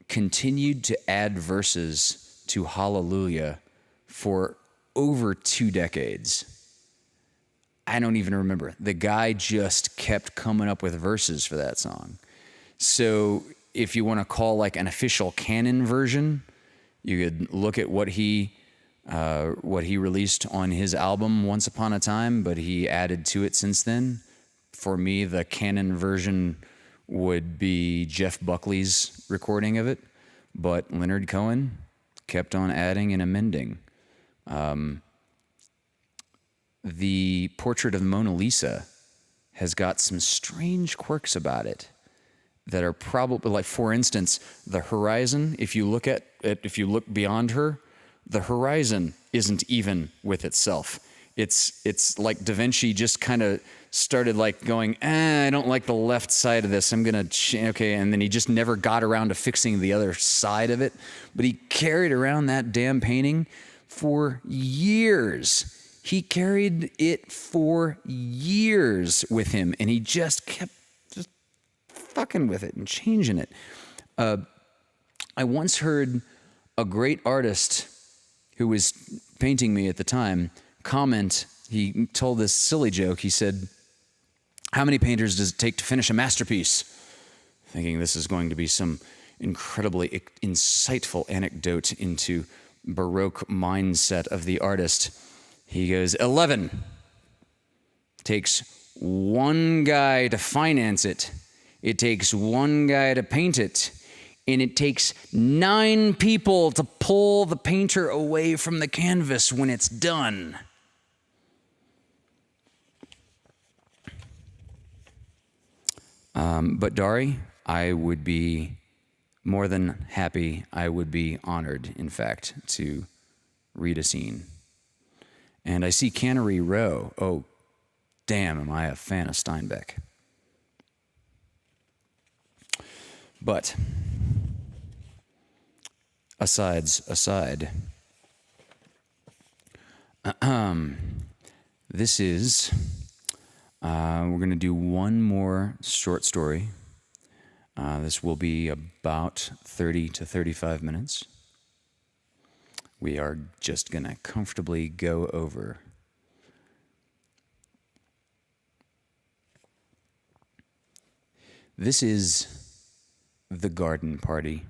continued to add verses to Hallelujah for over 2 decades. I don't even remember. The guy just kept coming up with verses for that song. So if you want to call like an official canon version, you could look at what he released on his album Once Upon a Time, but he added to it since then. For me, the canon version would be Jeff Buckley's recording of it, but Leonard Cohen kept on adding and amending. The Portrait of the Mona Lisa has got some strange quirks about it that are probably, like, for instance, the horizon. If you look beyond her, the horizon isn't even with itself. It's like Da Vinci just kind of started like going, I don't like the left side of this. I'm gonna okay, and then he just never got around to fixing the other side of it. But he carried around that damn painting for years. He carried it for years with him, and he just kept just fucking with it and changing it. I once heard a great artist who was painting me at the time comment. He told this silly joke. He said, how many painters does it take to finish a masterpiece? Thinking this is going to be some incredibly insightful anecdote into Baroque mindset of the artist. He goes, 11. Takes one guy to finance it. It takes one guy to paint it. And it takes 9 people to pull the painter away from the canvas when it's done. But Dari, I would be more than happy. I would be honored, in fact, to read a scene. And I see Cannery Row. Oh, damn, am I a fan of Steinbeck. But asides aside, this is, we're going to do one more short story. This will be about 30 to 35 minutes. We are just going to comfortably go over. This is The Garden Party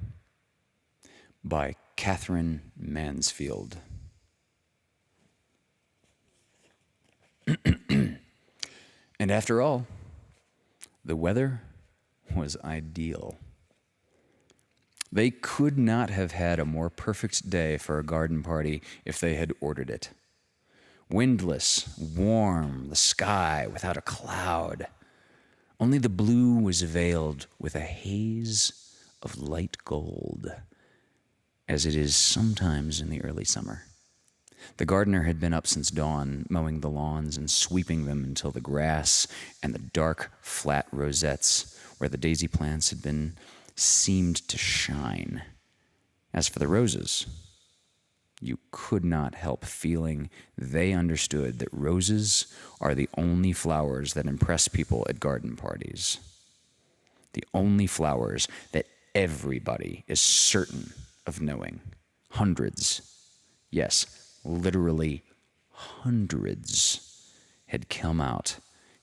by Catherine Mansfield. And after all, the weather was ideal. They could not have had a more perfect day for a garden party if they had ordered it. Windless, warm, the sky without a cloud. Only the blue was veiled with a haze of light gold, as it is sometimes in the early summer. The gardener had been up since dawn, mowing the lawns and sweeping them until the grass and the dark, flat rosettes where the daisy plants had been seemed to shine. As for the roses, you could not help feeling they understood that roses are the only flowers that impress people at garden parties. The only flowers that everybody is certain of knowing. Hundreds, yes, literally hundreds, had come out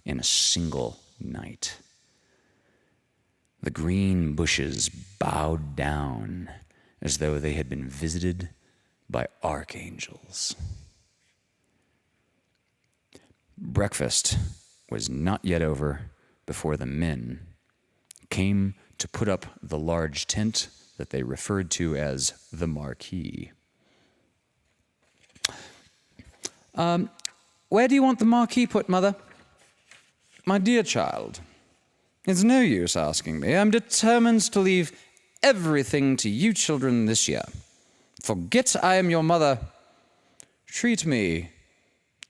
in a single night. The green bushes bowed down as though they had been visited by archangels. Breakfast was not yet over before the men came to put up the large tent that they referred to as the marquee. Where do you want the marquee put, Mother? My dear child, it's no use asking me. I'm determined to leave everything to you children this year. Forget I am your mother. Treat me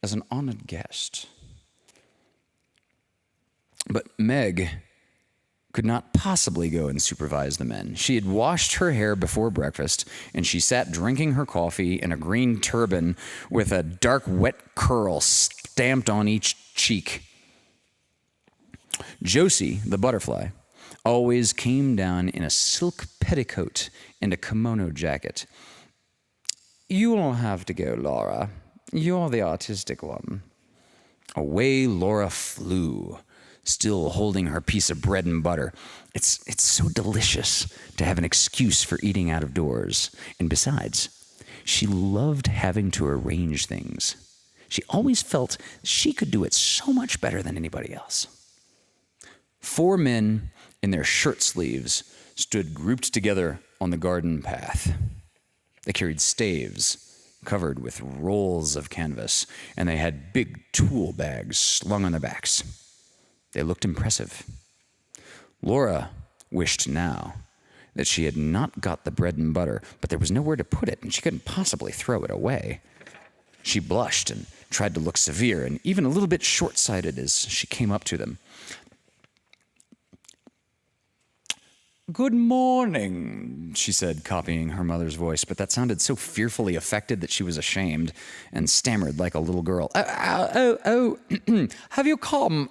as an honored guest. But Meg could not possibly go and supervise the men. She had washed her hair before breakfast, and she sat drinking her coffee in a green turban with a dark, wet curl stamped on each cheek. Josie, the butterfly, always came down in a silk petticoat and a kimono jacket. You'll have to go, Laura. You're the artistic one. Away Laura flew, still holding her piece of bread and butter. It's so delicious to have an excuse for eating out of doors. And besides, she loved having to arrange things. She always felt she could do it so much better than anybody else. 4 men in their shirt sleeves stood grouped together on the garden path. They carried staves covered with rolls of canvas, and they had big tool bags slung on their backs. They looked impressive. Laura wished now that she had not got the bread and butter, but there was nowhere to put it, and she couldn't possibly throw it away. She blushed and tried to look severe and even a little bit short-sighted as she came up to them. "Good morning," she said, copying her mother's voice, but that sounded so fearfully affected that she was ashamed and stammered like a little girl. Have you come?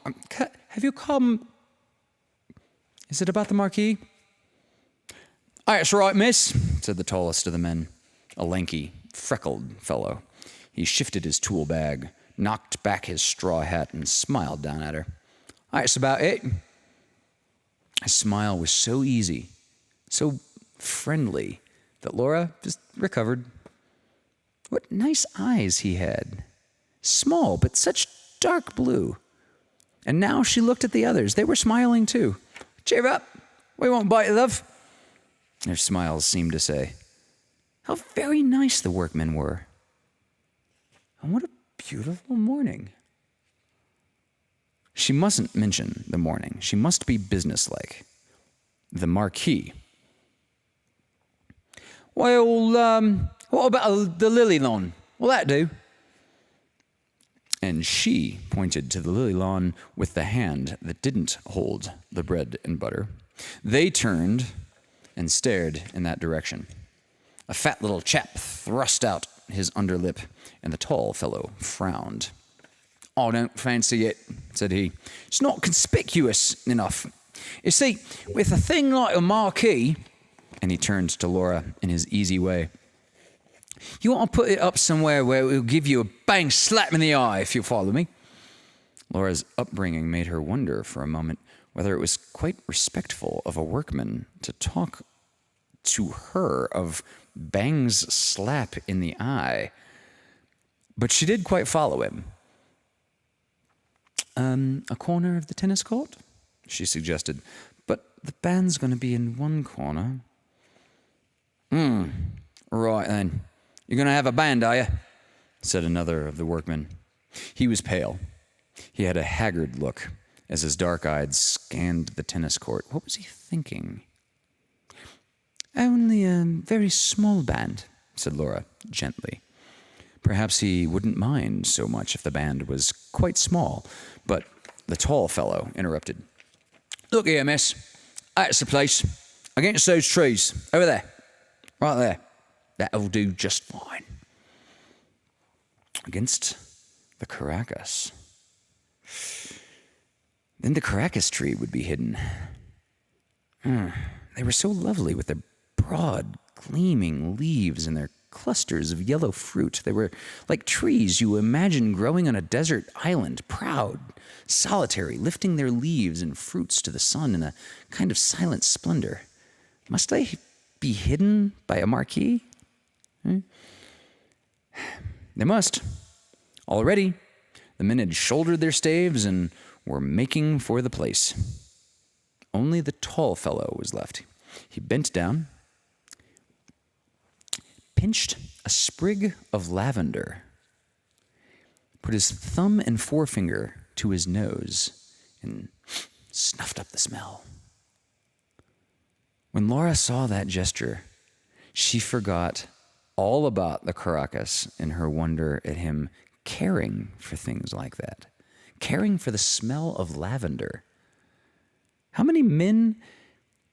Is it about the marquee? That's right, miss, said the tallest of the men, a lanky, freckled fellow. He shifted his tool bag, knocked back his straw hat, and smiled down at her. That's about it. His smile was so easy, so friendly, that Laura just recovered. What nice eyes he had. Small, but such dark blue. And now she looked at the others. They were smiling too. Cheer up. We won't bite you, love. Their smiles seemed to say. How very nice the workmen were. And what a beautiful morning. She mustn't mention the morning. She must be businesslike. The marquee. Well, what about the lily lawn? Will that do? And she pointed to the lily lawn with the hand that didn't hold the bread and butter. They turned and stared in that direction. A fat little chap thrust out his underlip, and the tall fellow frowned. I don't fancy it, said he. It's not conspicuous enough. You see, with a thing like a marquee, and he turned to Laura in his easy way, you want to put it up somewhere where it will give you a bang slap in the eye, if you follow me. Laura's upbringing made her wonder for a moment whether it was quite respectful of a workman to talk to her of bangs slap in the eye. But she did quite follow him. A corner of the tennis court? She suggested. But the band's going to be in one corner. Right then. You're going to have a band, are you? Said another of the workmen. He was pale. He had a haggard look as his dark eyes scanned the tennis court. What was he thinking? Only a very small band, said Laura gently. Perhaps he wouldn't mind so much if the band was quite small, but the tall fellow interrupted. Look here, miss. That's the place. Against those trees. Over there. Right there. That'll do just fine. Against the Caracas. Then the Caracas tree would be hidden. They were so lovely with their broad, gleaming leaves and their clusters of yellow fruit. They were like trees you imagine growing on a desert island, proud, solitary, lifting their leaves and fruits to the sun in a kind of silent splendor. Must they be hidden by a marquee? They must. Already, the men had shouldered their staves and were making for the place. Only the tall fellow was left. He bent down, pinched a sprig of lavender, put his thumb and forefinger to his nose, and snuffed up the smell. When Laura saw that gesture, she forgot all about the Caracas in her wonder at him caring for things like that, caring for the smell of lavender. How many men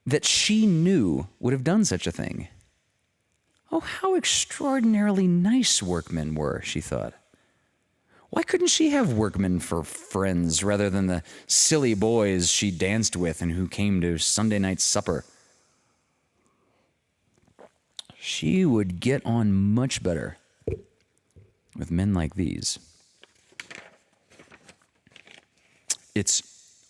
that she knew would have done such a thing? Oh, how extraordinarily nice workmen were, she thought. Why couldn't she have workmen for friends rather than the silly boys she danced with and who came to Sunday night supper? She would get on much better with men like these. It's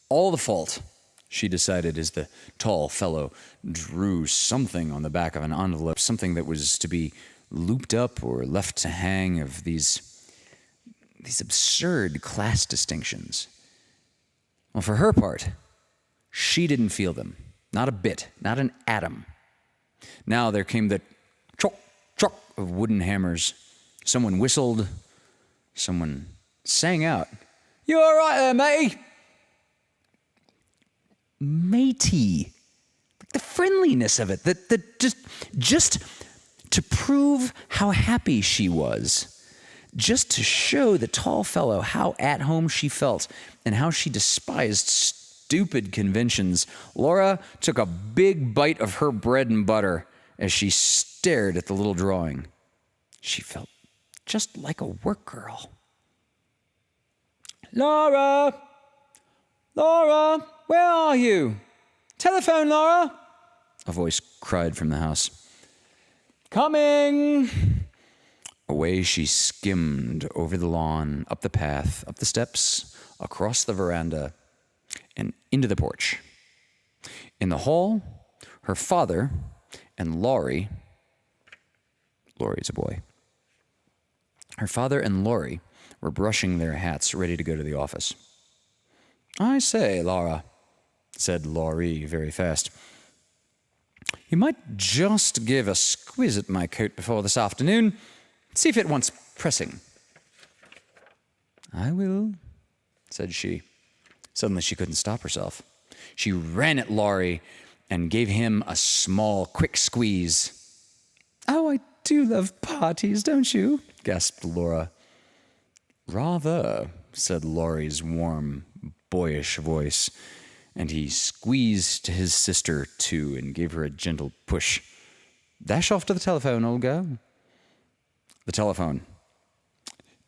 all the fault, she decided as the tall fellow drew something on the back of an envelope, something that was to be looped up or left to hang, of these absurd class distinctions. Well, for her part, she didn't feel them. Not a bit, not an atom. Now there came the chock, chock of wooden hammers. Someone whistled. Someone sang out, "You all right there, matey?" Matey. Like the friendliness of it, that just to prove how happy she was. Just to show the tall fellow how at home she felt and how she despised stupid conventions, Laura took a big bite of her bread and butter as she stared at the little drawing. She felt just like a work girl. Laura! Laura, where are you? Telephone, Laura! A voice cried from the house. Coming! Away she skimmed over the lawn, up the path, up the steps, across the veranda, and into the porch. In the hall, her father and Laurie a boy. Her father and Laurie were brushing their hats, ready to go to the office. I say, Laura, said Laurie very fast, you might just give a squiz at my coat before this afternoon. See if it wants pressing. I will, said she. Suddenly she couldn't stop herself. She ran at Laurie and gave him a small, quick squeeze. Oh, I do love parties, don't you? Gasped Laura. Rather, said Laurie's warm, boyish voice, and he squeezed his sister too and gave her a gentle push. Dash off to the telephone, old girl. The telephone.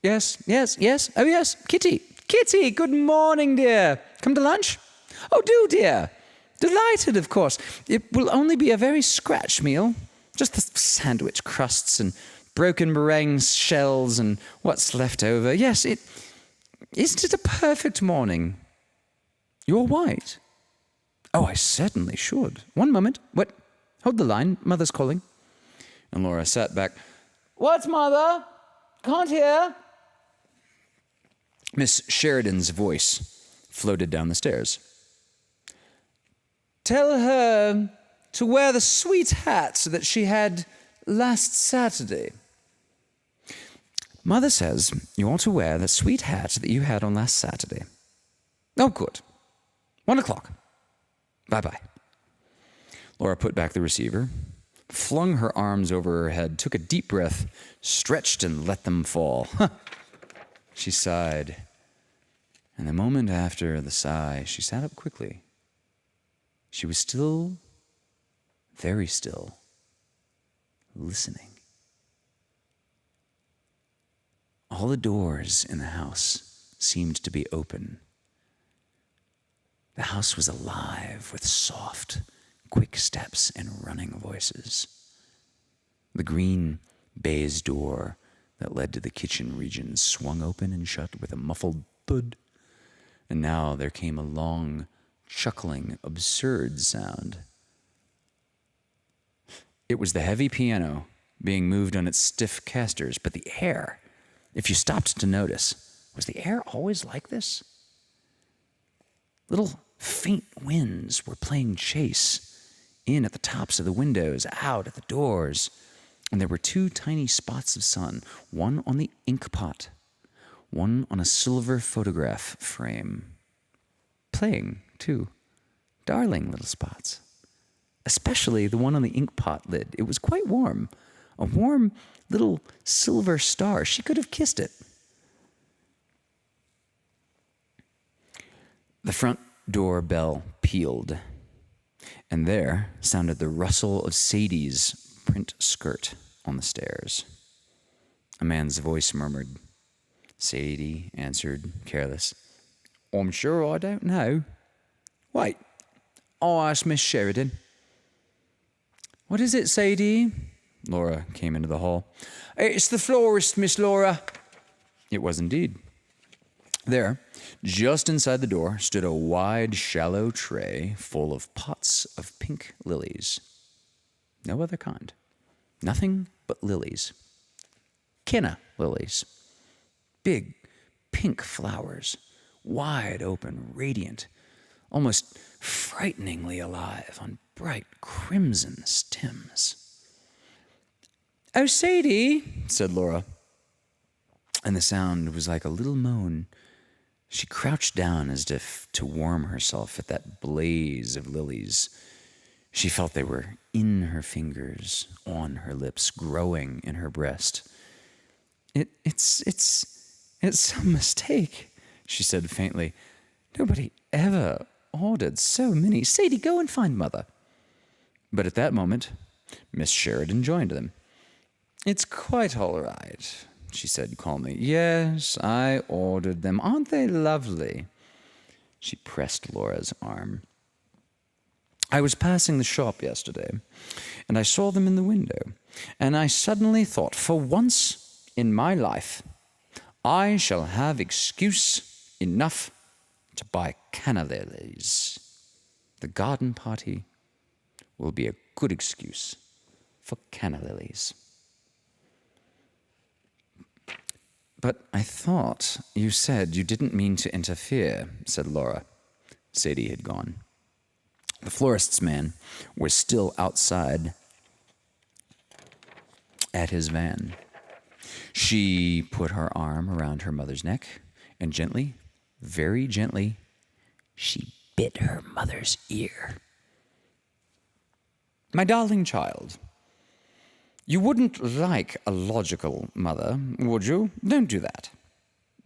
Yes. Oh, yes. Kitty, good morning, dear. Come to lunch? Oh, do, dear. Delighted, of course. It will only be a very scratch meal. Just the sandwich crusts and broken meringue shells and what's left over. Yes, isn't it a perfect morning? You're white. Oh, I certainly should. One moment. What? Hold the line. Mother's calling. And Laura sat back. What, Mother? Can't hear. Miss Sheridan's voice floated down the stairs. Tell her to wear the sweet hat that she had last Saturday. Mother says you ought to wear the sweet hat that you had on last Saturday. Oh, good. 1 o'clock. Bye-bye. Laura put back the receiver, flung her arms over her head, took a deep breath, stretched and let them fall. She sighed, and the moment after the sigh, she sat up quickly. She was still, very still, listening. All the doors in the house seemed to be open. The house was alive with soft, quick steps and running voices. The green baize door that led to the kitchen region swung open and shut with a muffled thud, and now there came a long, chuckling, absurd sound. It was the heavy piano being moved on its stiff casters, but the air, if you stopped to notice, was the air always like this? Little faint winds were playing chase, in at the tops of the windows, out at the doors, and there were 2 tiny spots of sun, one on the ink pot, one on a silver photograph frame. Playing, too. Darling little spots. Especially the one on the ink pot lid. It was quite warm. A warm little silver star. She could have kissed it. The front door bell pealed, and there sounded the rustle of Sadie's print skirt on the stairs. A man's voice murmured. Sadie answered, careless. I'm sure I don't know. Wait, I'll ask Miss Sheridan. What is it, Sadie? Laura came into the hall. It's the florist, Miss Laura. It was indeed. There, just inside the door, stood a wide, shallow tray full of pots of pink lilies. No other kind. Nothing but lilies. Kenna lilies. Big, pink flowers, wide open, radiant, almost frighteningly alive on bright crimson stems. Oh, Sadie, said Laura, and the sound was like a little moan. She crouched down as if to warm herself at that blaze of lilies. She felt they were in her fingers, on her lips, growing in her breast. It's some mistake, she said faintly. Nobody ever ordered so many. Sadie, go and find Mother. But at that moment, Miss Sheridan joined them. It's quite all right, she said calmly. Yes, I ordered them. Aren't they lovely? She pressed Laura's arm. I was passing the shop yesterday, and I saw them in the window, and I suddenly thought, for once in my life, I shall have excuse enough to buy canna lilies. The garden party will be a good excuse for canna lilies. But I thought you said you didn't mean to interfere, said Laura. Sadie had gone. The florist's man was still outside at his van. She put her arm around her mother's neck, and gently, very gently, she bit her mother's ear. My darling child, you wouldn't like a logical mother, would you? Don't do that.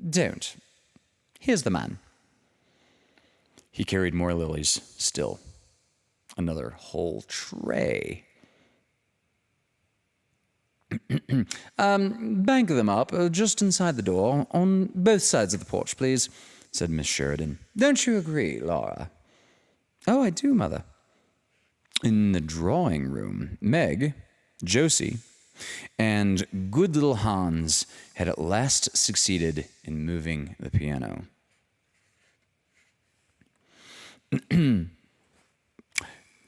Don't. Here's the man. He carried more lilies still. Another whole tray. Bank them up just inside the door, on both sides of the porch, please, said Miss Sheridan. Don't you agree, Laura? Oh, I do, Mother. In the drawing room, Meg, Josie, and good little Hans had at last succeeded in moving the piano.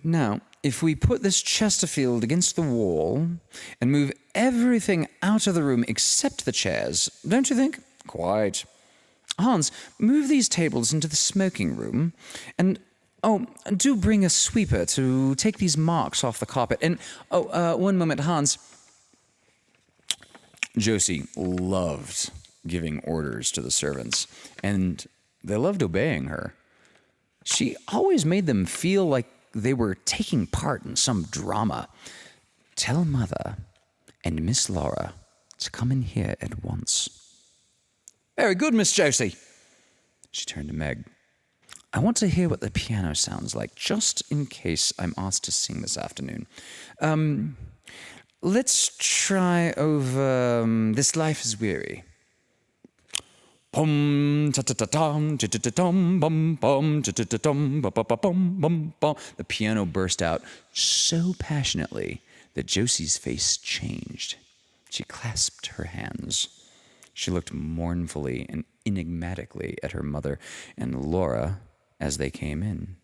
Now, if we put this Chesterfield against the wall and move everything out of the room except the chairs, don't you think? Quite. Hans, move these tables into the smoking room, and Oh, do bring a sweeper to take these marks off the carpet. And, one moment, Hans. Josie loved giving orders to the servants, and they loved obeying her. She always made them feel like they were taking part in some drama. Tell Mother and Miss Laura to come in here at once. Very good, Miss Josie. She turned to Meg. I want to hear what the piano sounds like, just in case I'm asked to sing this afternoon. Let's try over This Life is Weary. Pum ta ta ta tom ta ta ta tom bum bum ta ta ta tom ba ba ba bum bum bum. The piano burst out so passionately that Josie's face changed. She clasped her hands. She looked mournfully and enigmatically at her mother and Laura as they came in.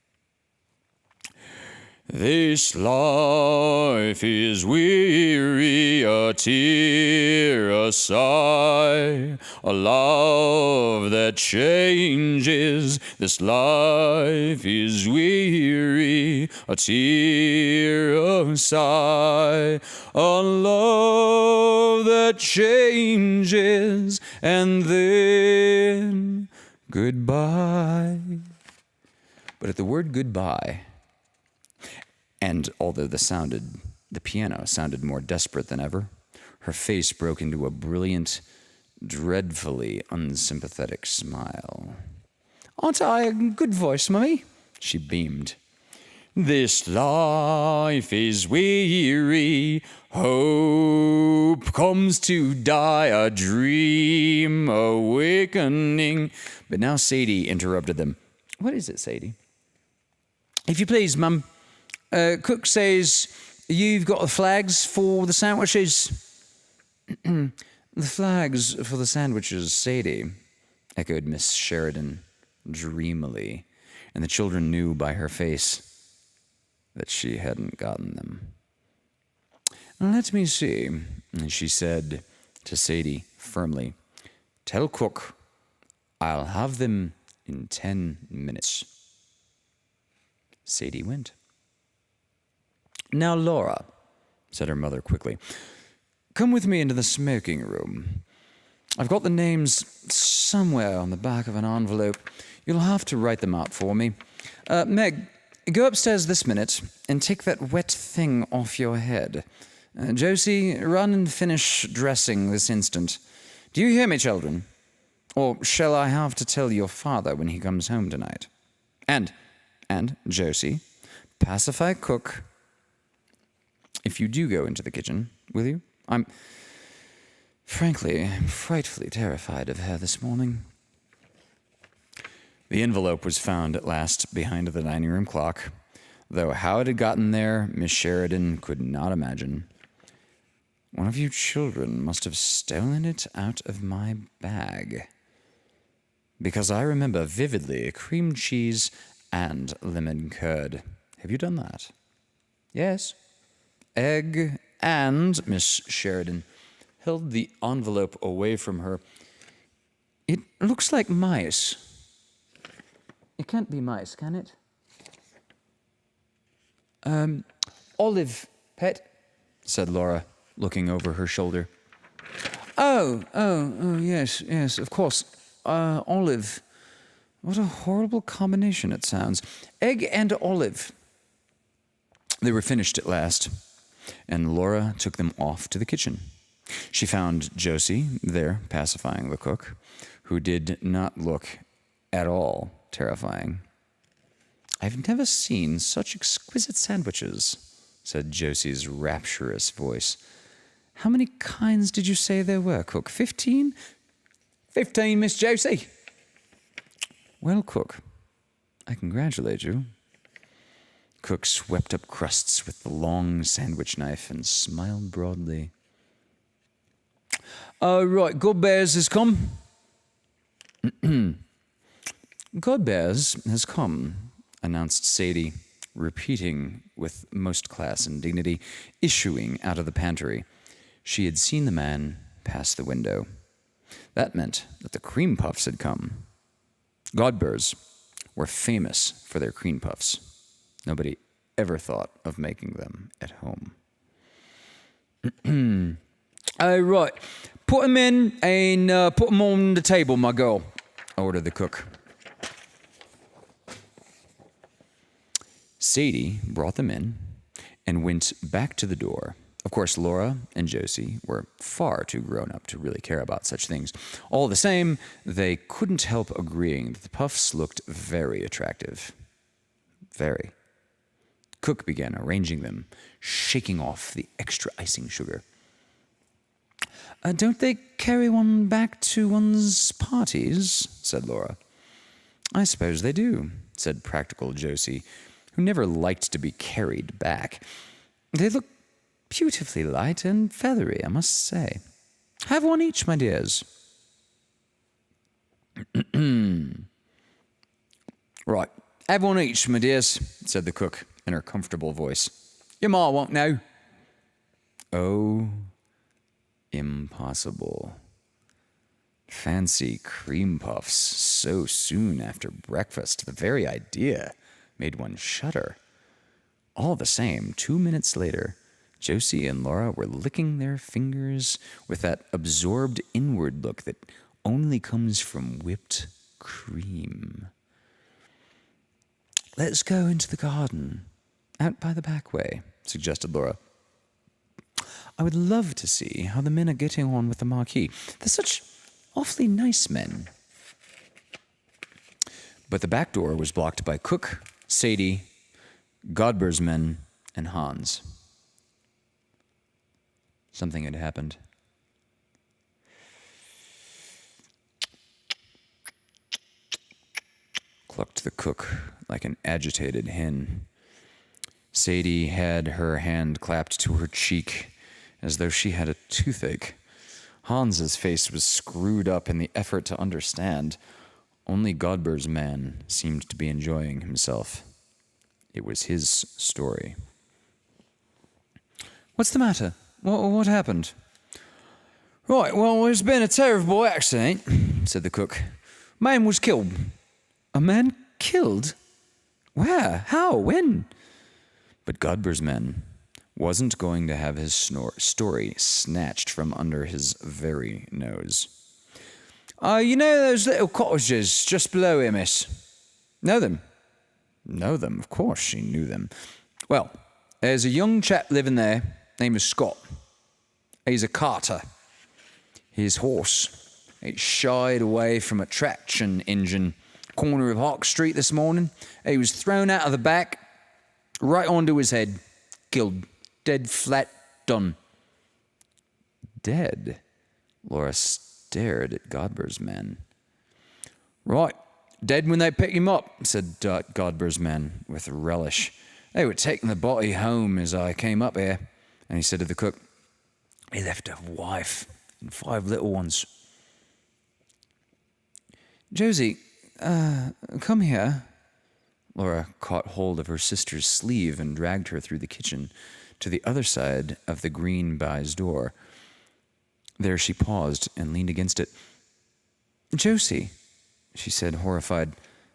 This life is weary, a tear, a sigh, a love that changes. This life is weary, a tear, a sigh, a love that changes, and then goodbye. But at the word goodbye, and although the piano sounded more desperate than ever, her face broke into a brilliant, dreadfully unsympathetic smile. Aren't I a good voice, Mummy? She beamed. This life is weary, hope comes to die, a dream awakening. But now Sadie interrupted them. What is it, Sadie? If you please, Mum. Cook says you've got the flags for the sandwiches. The flags for the sandwiches, Sadie, echoed Miss Sheridan dreamily, and the children knew by her face that she hadn't gotten them. Let me see, she said to Sadie firmly. Tell Cook I'll have them in 10 minutes. Sadie went. Now, Laura, said her mother quickly, come with me into the smoking room. I've got the names somewhere on the back of an envelope. You'll have to write them out for me. Meg, go upstairs this minute and take that wet thing off your head. Josie, run and finish dressing this instant. Do you hear me, children? Or shall I have to tell your father when he comes home tonight? And Josie, pacify Cook. If you do go into the kitchen, will you? I'm frightfully terrified of her this morning. The envelope was found at last behind the dining room clock, though how it had gotten there, Miss Sheridan could not imagine. One of you children must have stolen it out of my bag, because I remember vividly cream cheese and lemon curd. Have you done that? Yes. Egg, and Miss Sheridan held the envelope away from her. It looks like mice. It can't be mice, can it? Olive, pet, said Laura, looking over her shoulder. Oh, yes, of course. Olive. What a horrible combination it sounds. Egg and olive. They were finished at last, and Laura took them off to the kitchen. She found Josie there pacifying the cook, who did not look at all terrifying. I've never seen such exquisite sandwiches, said Josie's rapturous voice. How many kinds did you say there were, Cook? 15? 15, Miss Josie. Well, Cook, I congratulate you. Cook swept up crusts with the long sandwich knife and smiled broadly. Right, Godbears has come. Godbears has come, announced Sadie, repeating with most class and dignity, issuing out of the pantry. She had seen the man pass the window. That meant that the cream puffs had come. Godbears, were famous for their cream puffs. Nobody ever thought of making them at home. Right. Put them in and put them on the table, my girl, ordered the cook. Sadie brought them in and went back to the door. Of course, Laura and Josie were far too grown up to really care about such things. All the same, they couldn't help agreeing that the puffs looked very attractive. Very. Cook began arranging them, shaking off the extra icing sugar. Don't they carry one back to one's parties? Said Laura. I suppose they do, said practical Josie, who never liked to be carried back. They look beautifully light and feathery, I must say. Have one each, my dears. Right, have one each, my dears, said the cook in her comfortable voice. Your ma won't know. Oh, impossible. Fancy cream puffs so soon after breakfast. The very idea made one shudder. All the same, 2 minutes later, Josie and Laura were licking their fingers with that absorbed inward look that only comes from whipped cream. Let's go into the garden, out by the back way, suggested Laura. I would love to see how the men are getting on with the Marquis. They're such awfully nice men. But the back door was blocked by Cook, Sadie, Godber's men, and Hans. Something had happened. Clucked the cook like an agitated hen. Sadie had her hand clapped to her cheek as though she had a toothache. Hans's face was screwed up in the effort to understand. Only Godber's man seemed to be enjoying himself. It was his story. What's the matter? What happened? Right, well, there's been a terrible accident, said the cook. Man was killed. A man killed? Where? How? When? But Godber's man wasn't going to have his story snatched from under his very nose. You know those little cottages just below here, miss? Know them? Know them? Of course she knew them. Well, there's a young chap living there, named Scott. He's a carter. His horse, it shied away from a traction engine, corner of Hawk Street this morning. He was thrown out of the back, right onto his head, killed, dead flat, done. Dead? Laura stared at Godber's man. Right, dead when they picked him up, said Godber's man with relish. They were taking the body home as I came up here. And he said to the cook, he left a wife and 5 little ones. Josie, come here. Laura caught hold of her sister's sleeve and dragged her through the kitchen to the other side of the green baize door. There she paused and leaned against it. Josie, she said, horrified,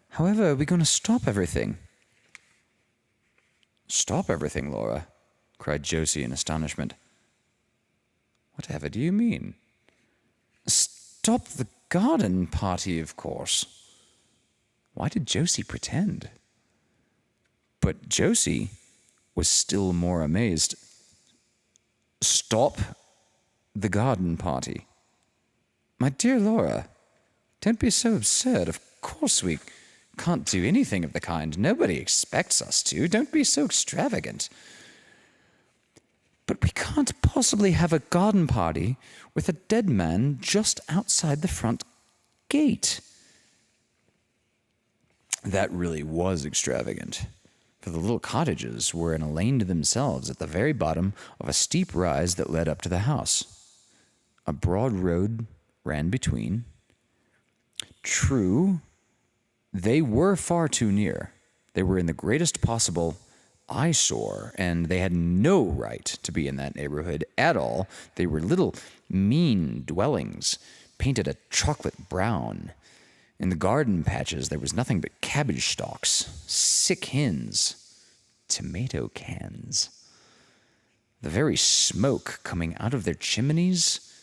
however are we going to stop everything? Stop everything, Laura, cried Josie in astonishment. Whatever do you mean? Stop the garden party, of course. Why did Josie pretend? But Josie was still more amazed. Stop the garden party? My dear Laura, don't be so absurd. Of course we can't do anything of the kind. Nobody expects us to. Don't be so extravagant. But we can't possibly have a garden party with a dead man just outside the front gate. That really was extravagant, for the little cottages were in a lane to themselves at the very bottom of a steep rise that led up to the house. A broad road ran between. True, they were far too near. They were in the greatest possible eyesore, and they had no right to be in that neighborhood at all. They were little mean dwellings, painted a chocolate brown, In the garden patches, there was nothing but cabbage stalks, sick hens, tomato cans. The very smoke coming out of their chimneys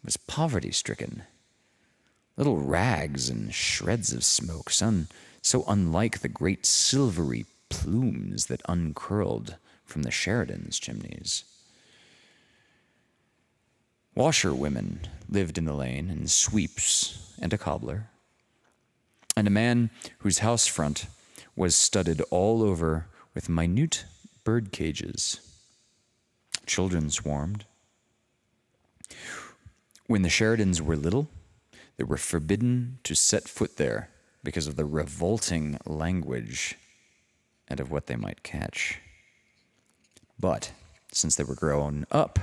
was poverty-stricken. Little rags and shreds of smoke, so unlike the great silvery plumes that uncurled from the Sheridans' chimneys. Washerwomen lived in the lane, and sweeps and a cobbler, and a man whose house front was studded all over with minute bird cages. Children swarmed. When the Sheridans were little, they were forbidden to set foot there because of the revolting language and of what they might catch. But since they were grown up,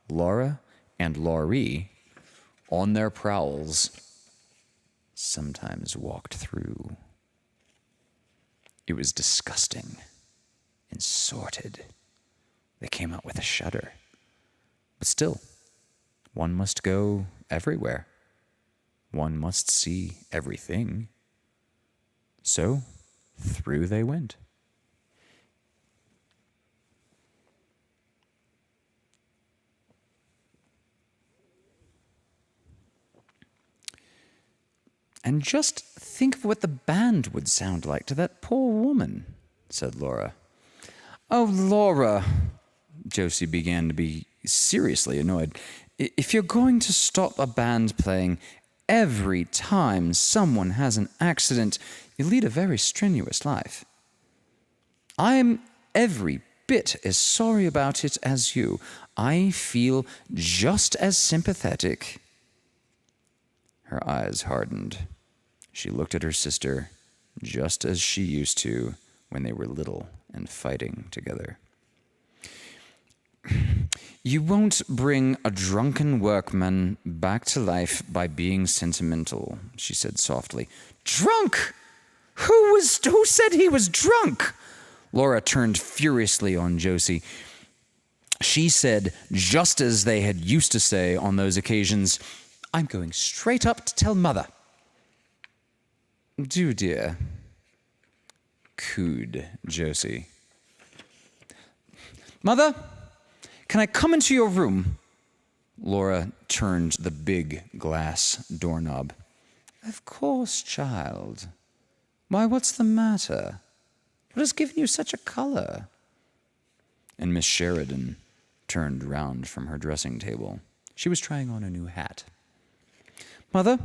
Laura and Laurie, on their prowls, sometimes walked through. It was disgusting and sordid. They came out with a shudder. But still, one must go everywhere. One must see everything. So, through they went. And just think of what the band would sound like to that poor woman, said Laura. Oh, Laura, Josie began to be seriously annoyed. If you're going to stop a band playing every time someone has an accident, you lead a very strenuous life. I'm every bit as sorry about it as you. I feel just as sympathetic. Her eyes hardened. She looked at her sister just as she used to when they were little and fighting together. You won't bring a drunken workman back to life by being sentimental, she said softly. Drunk? Who said he was drunk? Laura turned furiously on Josie. She said, just as they had used to say on those occasions, I'm going straight up to tell Mother. Do, dear, cooed Josie. Mother, can I come into your room? Laura turned the big glass doorknob. Of course, child. Why, what's the matter? What has given you such a color? And Miss Sheridan turned round from her dressing table. She was trying on a new hat. Mother,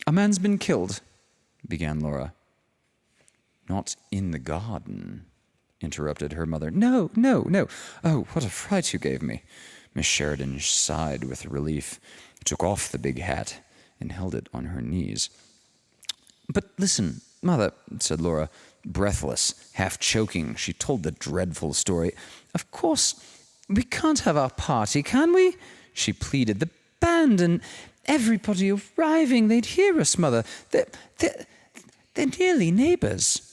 a man's been killed, began Laura. Not in the garden, interrupted her mother. No. Oh, what a fright you gave me. Miss Sheridan sighed with relief, took off the big hat, and held it on her knees. But listen, Mother, said Laura, breathless, half choking. She told the dreadful story. Of course, we can't have our party, can we? She pleaded. The band and everybody arriving, they'd hear us, Mother. They're nearly neighbors.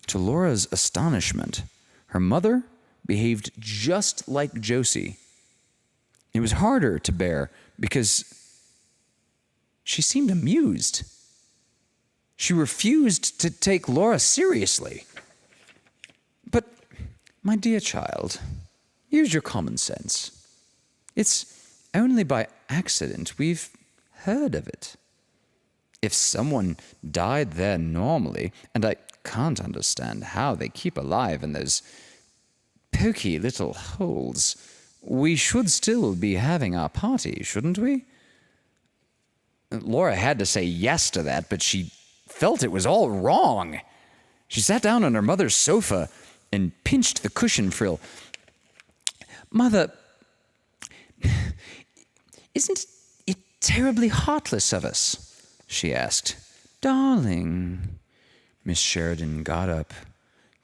To Laura's astonishment, her mother behaved just like Josie. It was harder to bear because she seemed amused. She refused to take Laura seriously. But, my dear child, use your common sense. It's only by accident we've heard of it. If someone died there normally, and I can't understand how they keep alive in those poky little holes, we should still be having our party, shouldn't we? Laura had to say yes to that, but she felt it was all wrong. She sat down on her mother's sofa and pinched the cushion frill. Mother, isn't it terribly heartless of us? She asked. Darling. Miss Sheridan got up,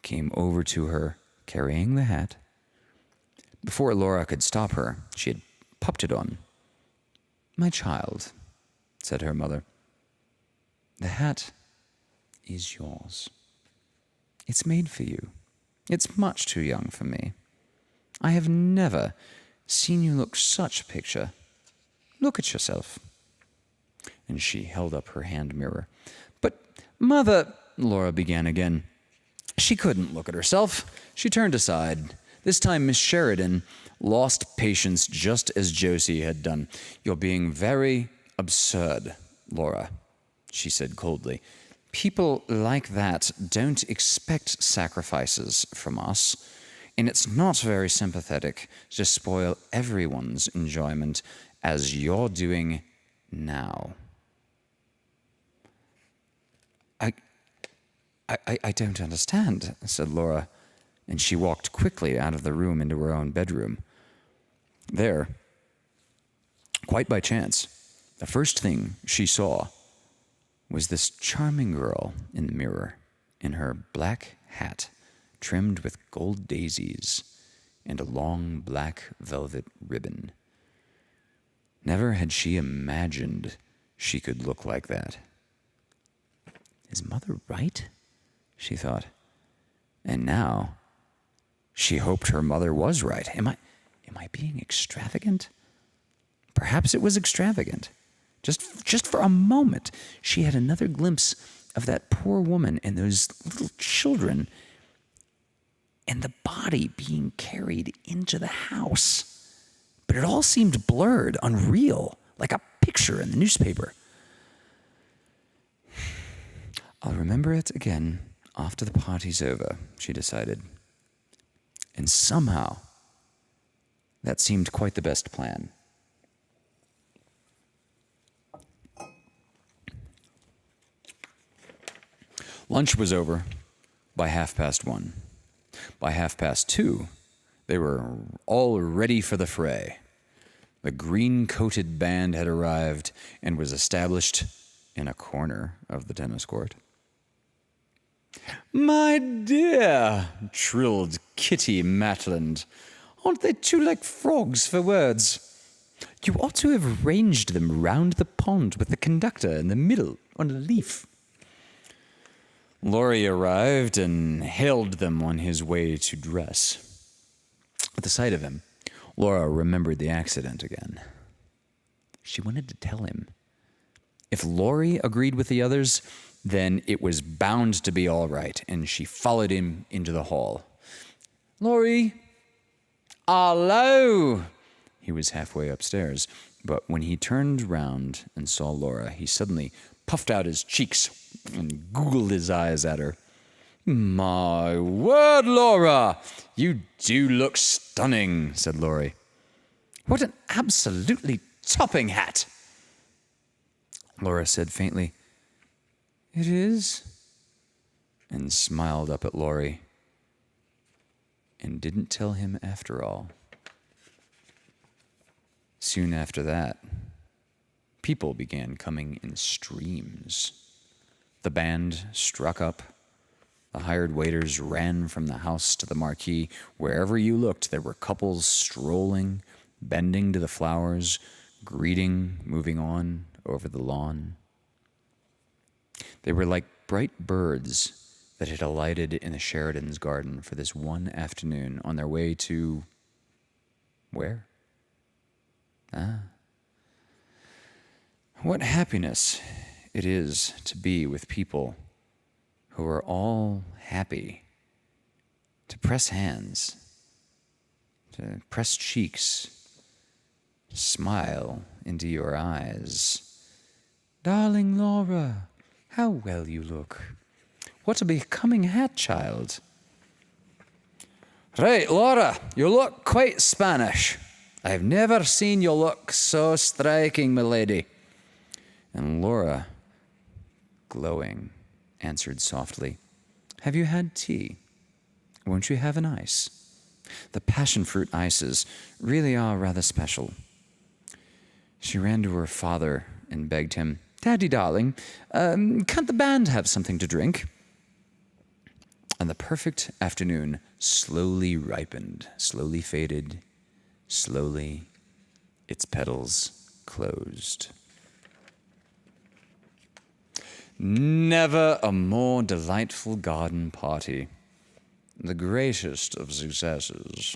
came over to her, carrying the hat. Before Laura could stop her, she had popped it on. My child, said her mother, the hat is yours. It's made for you. It's much too young for me. I have never seen you look such a picture. Look at yourself. and she held up her hand mirror. But, Mother, Laura began again. She couldn't look at herself. She turned aside. This time Miss Sheridan lost patience just as Josie had done. You're being very absurd, Laura, she said coldly. People like that don't expect sacrifices from us, and it's not very sympathetic to spoil everyone's enjoyment as you're doing now. I don't understand, said Laura, and she walked quickly out of the room into her own bedroom. There, quite by chance, the first thing she saw was this charming girl in the mirror, in her black hat trimmed with gold daisies and a long black velvet ribbon. Never had she imagined she could look like that. Is Mother right? She thought. And now she hoped her mother was right. Am I being extravagant? Perhaps it was extravagant. Just for a moment, she had another glimpse of that poor woman and those little children and the body being carried into the house. But it all seemed blurred, unreal, like a picture in the newspaper. I'll remember it again after the party's over, she decided. And somehow, that seemed quite the best plan. Lunch was over by 1:30. By 2:30, they were all ready for the fray. The green-coated band had arrived and was established in a corner of the tennis court. My dear, trilled Kitty Matland, aren't they too like frogs for words? You ought to have arranged them round the pond with the conductor in the middle on a leaf. Laurie arrived and hailed them on his way to dress. At the sight of him, Laura remembered the accident again. She wanted to tell him. If Laurie agreed with the others, then it was bound to be all right, and she followed him into the hall. Laurie! Hello! He was halfway upstairs, but when he turned round and saw Laura, he suddenly puffed out his cheeks and googled his eyes at her. My word, Laura! You do look stunning, said Laurie. What an absolutely topping hat! Laura said faintly, It is, and smiled up at Laurie, and didn't tell him after all. Soon after that, people began coming in streams. The band struck up. The hired waiters ran from the house to the marquee. Wherever you looked, there were couples strolling, bending to the flowers, greeting, moving on over the lawn. They were like bright birds that had alighted in the Sheridan's garden for this one afternoon on their way to... where? What happiness it is to be with people who are all happy, to press hands, to press cheeks, smile into your eyes. Darling Laura, how well you look. What a becoming hat, child. Right, Laura, you look quite Spanish. I've never seen you look so striking, milady. And Laura, glowing, answered softly, Have you had tea? Won't you have an ice? The passion fruit ices really are rather special. She ran to her father and begged him, Daddy, darling, can't the band have something to drink? And the perfect afternoon slowly ripened, slowly faded, slowly its petals closed. Never a more delightful garden party. The greatest of successes.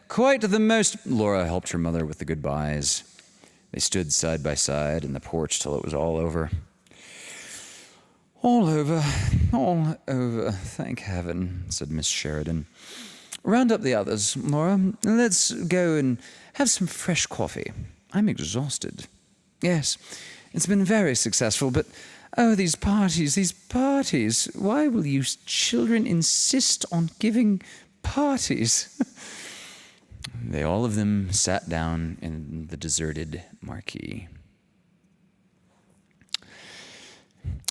Quite the most... Laura helped her mother with the goodbyes. They stood side by side in the porch till it was all over. All over, thank heaven, said Miss Sheridan. Round up the others, Laura. Let's go and have some fresh coffee. I'm exhausted. Yes, it's been very successful, but oh, these parties. Why will you children insist on giving parties? They all of them sat down in the deserted marquee.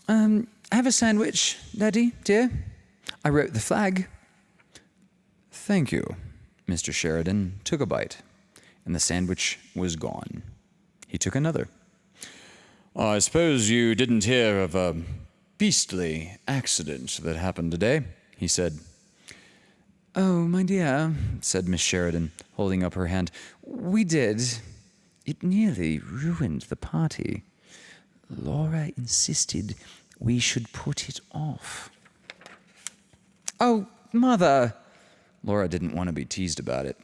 Have a sandwich, Daddy, dear? I wrote the flag. Thank you. Mr. Sheridan took a bite, and the sandwich was gone. He took another. I suppose you didn't hear of a beastly accident that happened today, he said. Oh, my dear, said Miss Sheridan, holding up her hand. We did. It nearly ruined the party. Laura insisted we should put it off. Oh, Mother! Laura didn't want to be teased about it.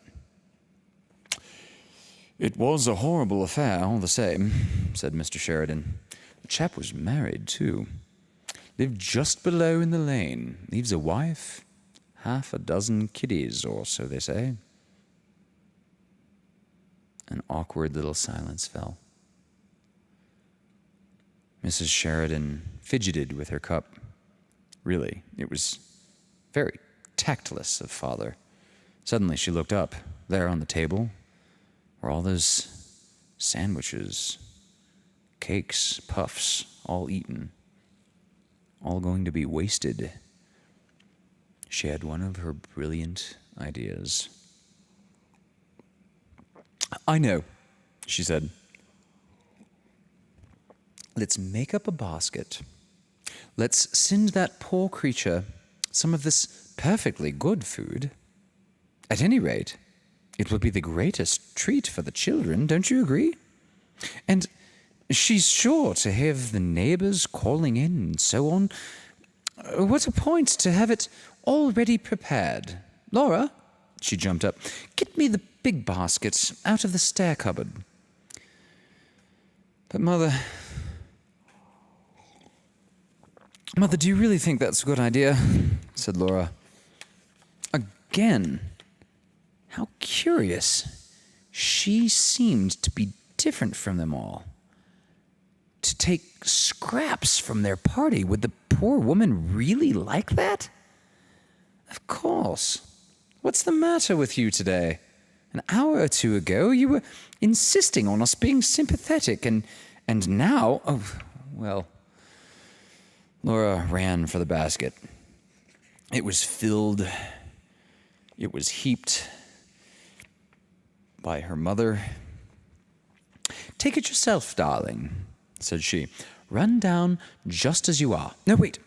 It was a horrible affair, all the same, said Mr. Sheridan. The chap was married, too. Lived just below in the lane. Leaves a wife, 6 kiddies, or so they say. An awkward little silence fell. Mrs. Sheridan fidgeted with her cup. Really, it was very tactless of Father. Suddenly she looked up. There on the table were all those sandwiches, cakes, puffs, all eaten, all going to be wasted. She had one of her brilliant ideas. I know, she said. Let's make up a basket. Let's send that poor creature some of this perfectly good food. At any rate, it will be the greatest treat for the children, don't you agree? And she's sure to have the neighbors calling in and so on. What a point to have it already prepared. Laura, she jumped up, get me the big basket out of the stair cupboard. But Mother, do you really think that's a good idea? Said Laura. Again, how curious. She seemed to be different from them all. To take scraps from their party, would the poor woman really like that? Of course. What's the matter with you today? An hour or two ago, you were insisting on us being sympathetic, and now, oh, well. Laura ran for the basket. It was filled. It was heaped by her mother. Take it yourself, darling, said she. Run down just as you are. No, wait.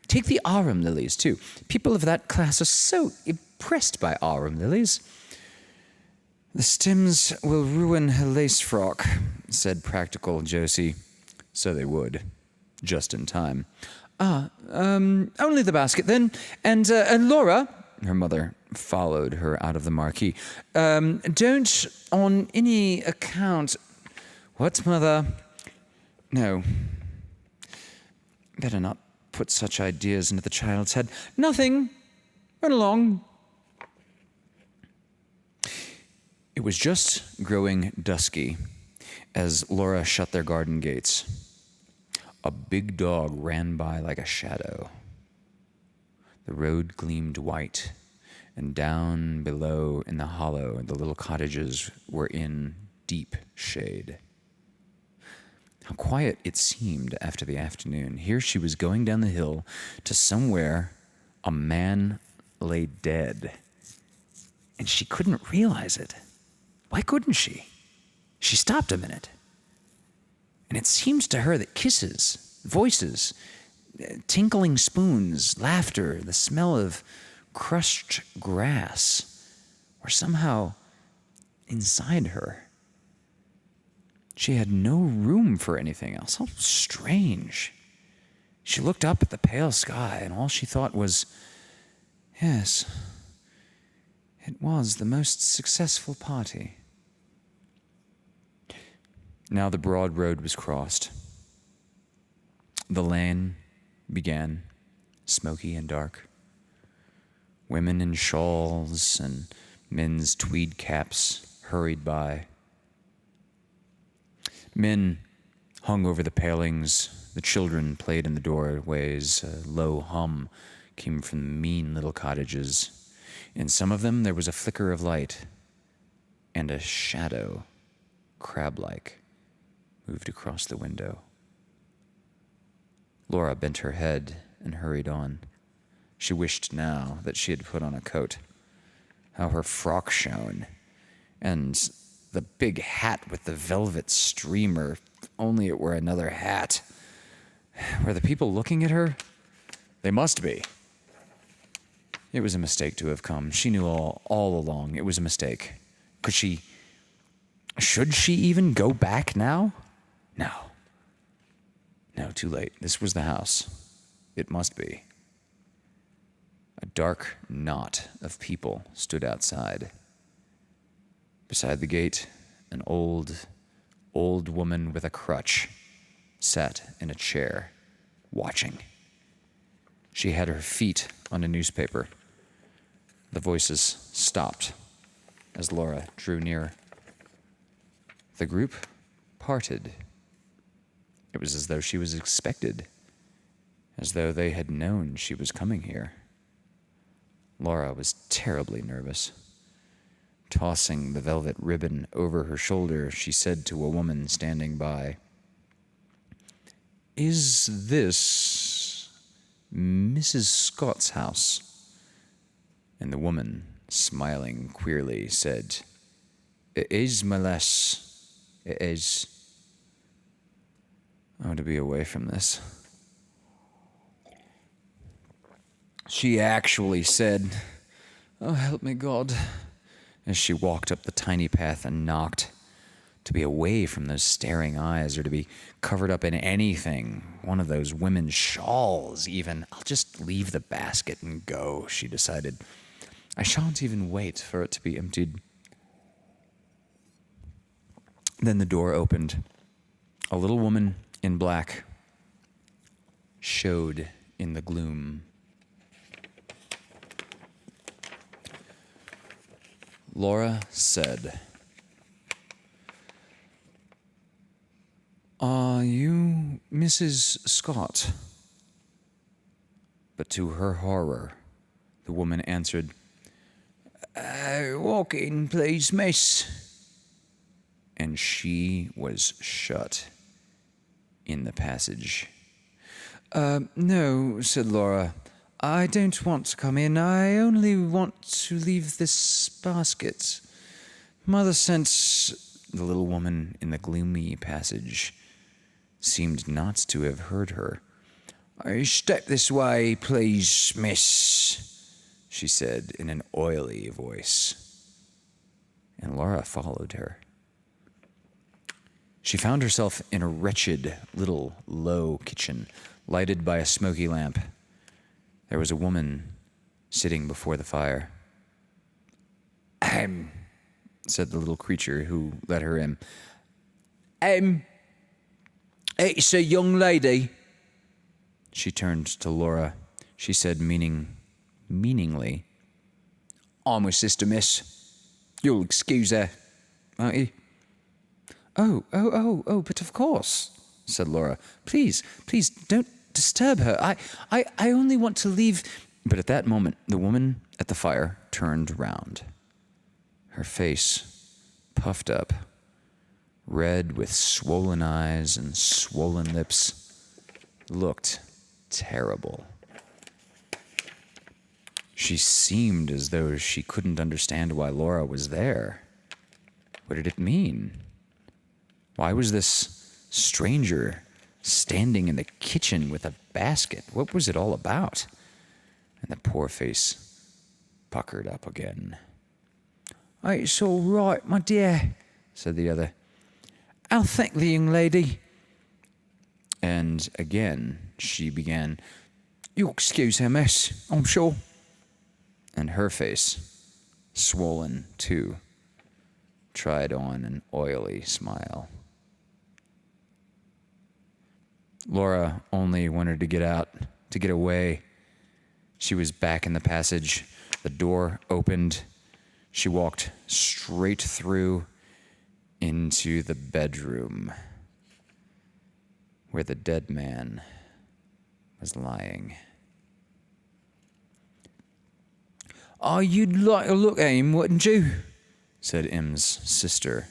Take the arum lilies, too. People of that class are so impressed by arum lilies. The stems will ruin her lace frock, said practical Josie. So they would. Just in time. Only the basket then. And Laura, her mother followed her out of the marquee. Don't on any account... What, Mother? No. Better not put such ideas into the child's head. Nothing. Run along. It was just growing dusky as Laura shut their garden gates. A big dog ran by like a shadow. The road gleamed white, and down below in the hollow, the little cottages were in deep shade. How quiet it seemed after the afternoon. Here she was going down the hill to somewhere a man lay dead, and she couldn't realize it. Why couldn't she? She stopped a minute. And it seemed to her that kisses, voices, tinkling spoons, laughter, the smell of crushed grass were somehow inside her. She had no room for anything else. How strange. She looked up at the pale sky, and all she thought was, yes, it was the most successful party. Now the broad road was crossed. The lane began, smoky and dark. Women in shawls and men's tweed caps hurried by. Men hung over the palings. The children played in the doorways. A low hum came from the mean little cottages. In some of them there was a flicker of light, and a shadow, crab-like, moved across the window. Laura bent her head and hurried on. She wished now that she had put on a coat. How her frock shone, and the big hat with the velvet streamer, only it were another hat. Were the people looking at her? They must be. It was a mistake to have come. She knew all along it was a mistake. Should she even go back now? No. No, too late. This was the house. It must be. A dark knot of people stood outside. Beside the gate, an old woman with a crutch sat in a chair, watching. She had her feet on a newspaper. The voices stopped as Laura drew near. The group parted. It was as though she was expected, as though they had known she was coming here. Laura was terribly nervous. Tossing the velvet ribbon over her shoulder, she said to a woman standing by, "Is this Mrs. Scott's house?" And the woman, smiling queerly, said, "It is, my lass. It is." I want to be away from this. She actually said, "Oh, help me, God," as she walked up the tiny path and knocked. To be away from those staring eyes, or to be covered up in anything, one of those women's shawls even. I'll just leave the basket and go, she decided. I shan't even wait for it to be emptied. Then the door opened. A little woman in black showed in the gloom. Laura said, "Are you Mrs. Scott?" But to her horror, the woman answered, "Walk in, please, miss." And she was shut in the passage. "No," said Laura. "I don't want to come in. I only want to leave this basket. Mother sent..." The little woman in the gloomy passage seemed not to have heard her. "Step this way, please, miss," she said in an oily voice. And Laura followed her. She found herself in a wretched little low kitchen, lighted by a smoky lamp. There was a woman sitting before the fire. "Ahem," said the little creature who let her in. It's a young lady." She turned to Laura. She said meaningly, "I'm her sister, miss. You'll excuse her, won't you?" Oh, but of course," said Laura. Please, don't disturb her. I only want to leave." But at that moment, the woman at the fire turned round. Her face, puffed up, red with swollen eyes and swollen lips, looked terrible. She seemed as though she couldn't understand why Laura was there. What did it mean? Why was this stranger standing in the kitchen with a basket? What was it all about? And the poor face puckered up again. "It's all right, my dear," said the other. "I'll thank the young lady." And again she began, "You'll excuse her, miss, I'm sure." And her face, swollen too, tried on an oily smile. Laura only wanted to get out, to get away. She was back in the passage. The door opened. She walked straight through into the bedroom where the dead man was lying. "Oh, you'd like to look at him, wouldn't you?" said Im's sister,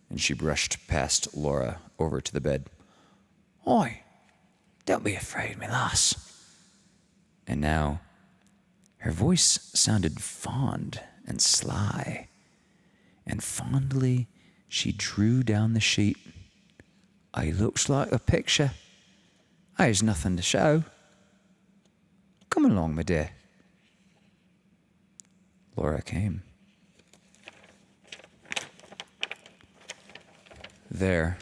and she brushed past Laura over to the bed. "Oi, don't be afraid, me lass." And now her voice sounded fond and sly, and fondly she drew down the sheet. "I looks like a picture. I''s nothing to show. Come along, my dear." Laura came. There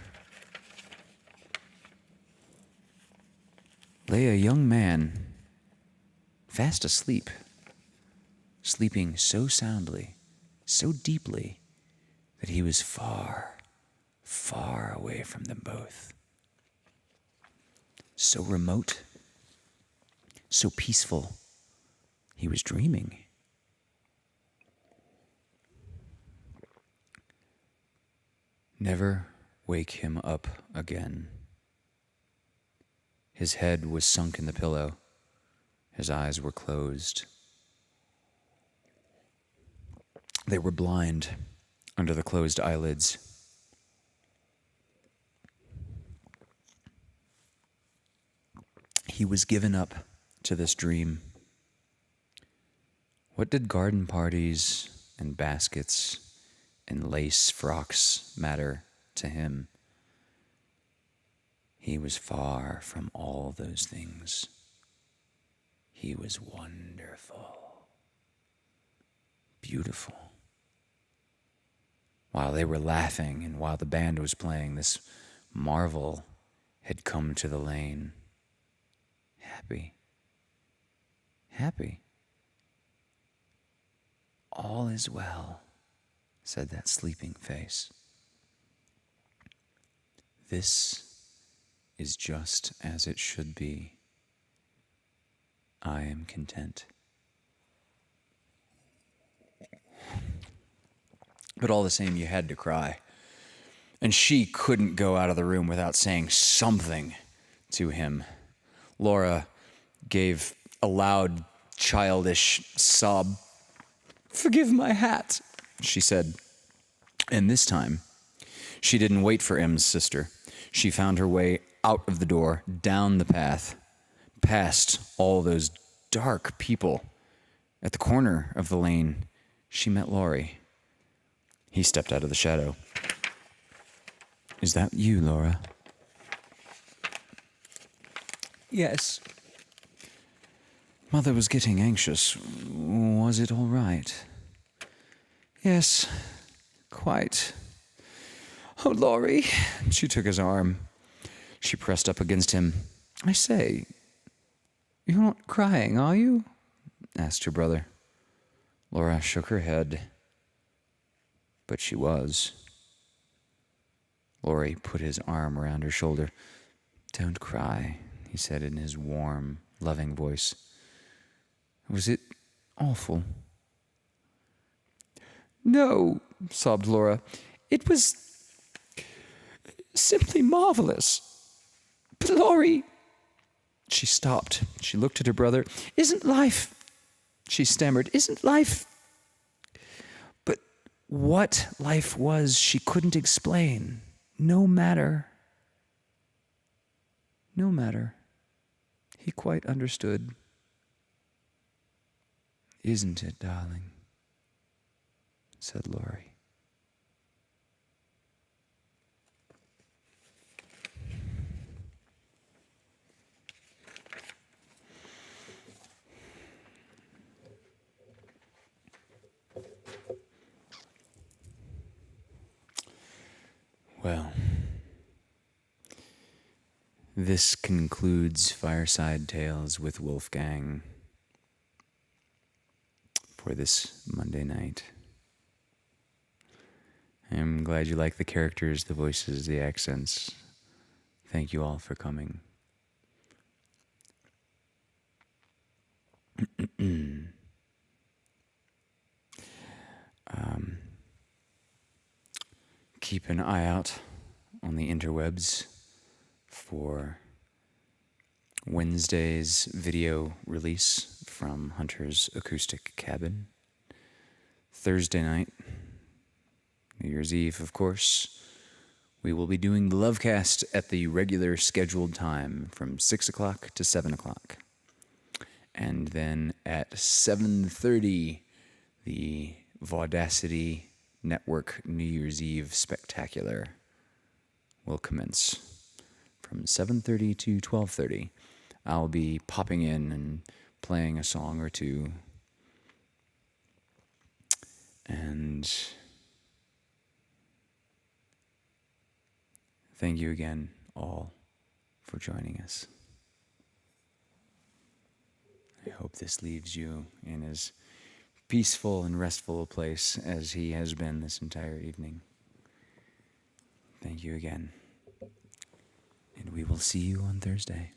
lay a young man, fast asleep, sleeping so soundly, so deeply, that he was far, far away from them both. So remote, so peaceful, he was dreaming. Never wake him up again. His head was sunk in the pillow. His eyes were closed. They were blind under the closed eyelids. He was given up to this dream. What did garden parties and baskets and lace frocks matter to him? He was far from all those things. He was wonderful, beautiful. While they were laughing and while the band was playing, this marvel had come to the lane. Happy, happy. "All is well," said that sleeping face. "This is just as it should be. I am content." But all the same, you had to cry. And she couldn't go out of the room without saying something to him. Laura gave a loud, childish sob. "Forgive my hat," she said. And this time, she didn't wait for M's sister. She found her way out of the door, down the path, past all those dark people. At the corner of the lane, she met Laurie. He stepped out of the shadow. "Is that you, Laura?" "Yes." "Mother was getting anxious. Was it all right?" "Yes, quite." "Oh, Laurie." She took his arm. She pressed up against him. "I say, you're not crying, are you?" asked her brother. Laura shook her head, but she was. Laurie put his arm around her shoulder. "Don't cry," he said in his warm, loving voice. "Was it awful?" "No," sobbed Laura. "It was simply marvelous. But Laurie..." She stopped. She looked at her brother. "Isn't life..." She stammered. "Isn't life..." But what life was, she couldn't explain. No matter. No matter. He quite understood. "Isn't it, darling?" said Laurie. Well, this concludes Fireside Tales with Wolfgang for this Monday night. I'm glad you like the characters, the voices, the accents. Thank you all for coming. Keep an eye out on the interwebs for Wednesday's video release from Hunter's Acoustic Cabin. Thursday night, New Year's Eve, of course, we will be doing the Lovecast at the regular scheduled time from 6 o'clock to 7 o'clock. And then at 7:30, the Vaudacity Network New Year's Eve Spectacular will commence. From 7:30 to 12:30, I'll be popping in and playing a song or two. And thank you again, all, for joining us. I hope this leaves you in as peaceful and restful a place as he has been this entire evening. Thank you again. And we will see you on Thursday.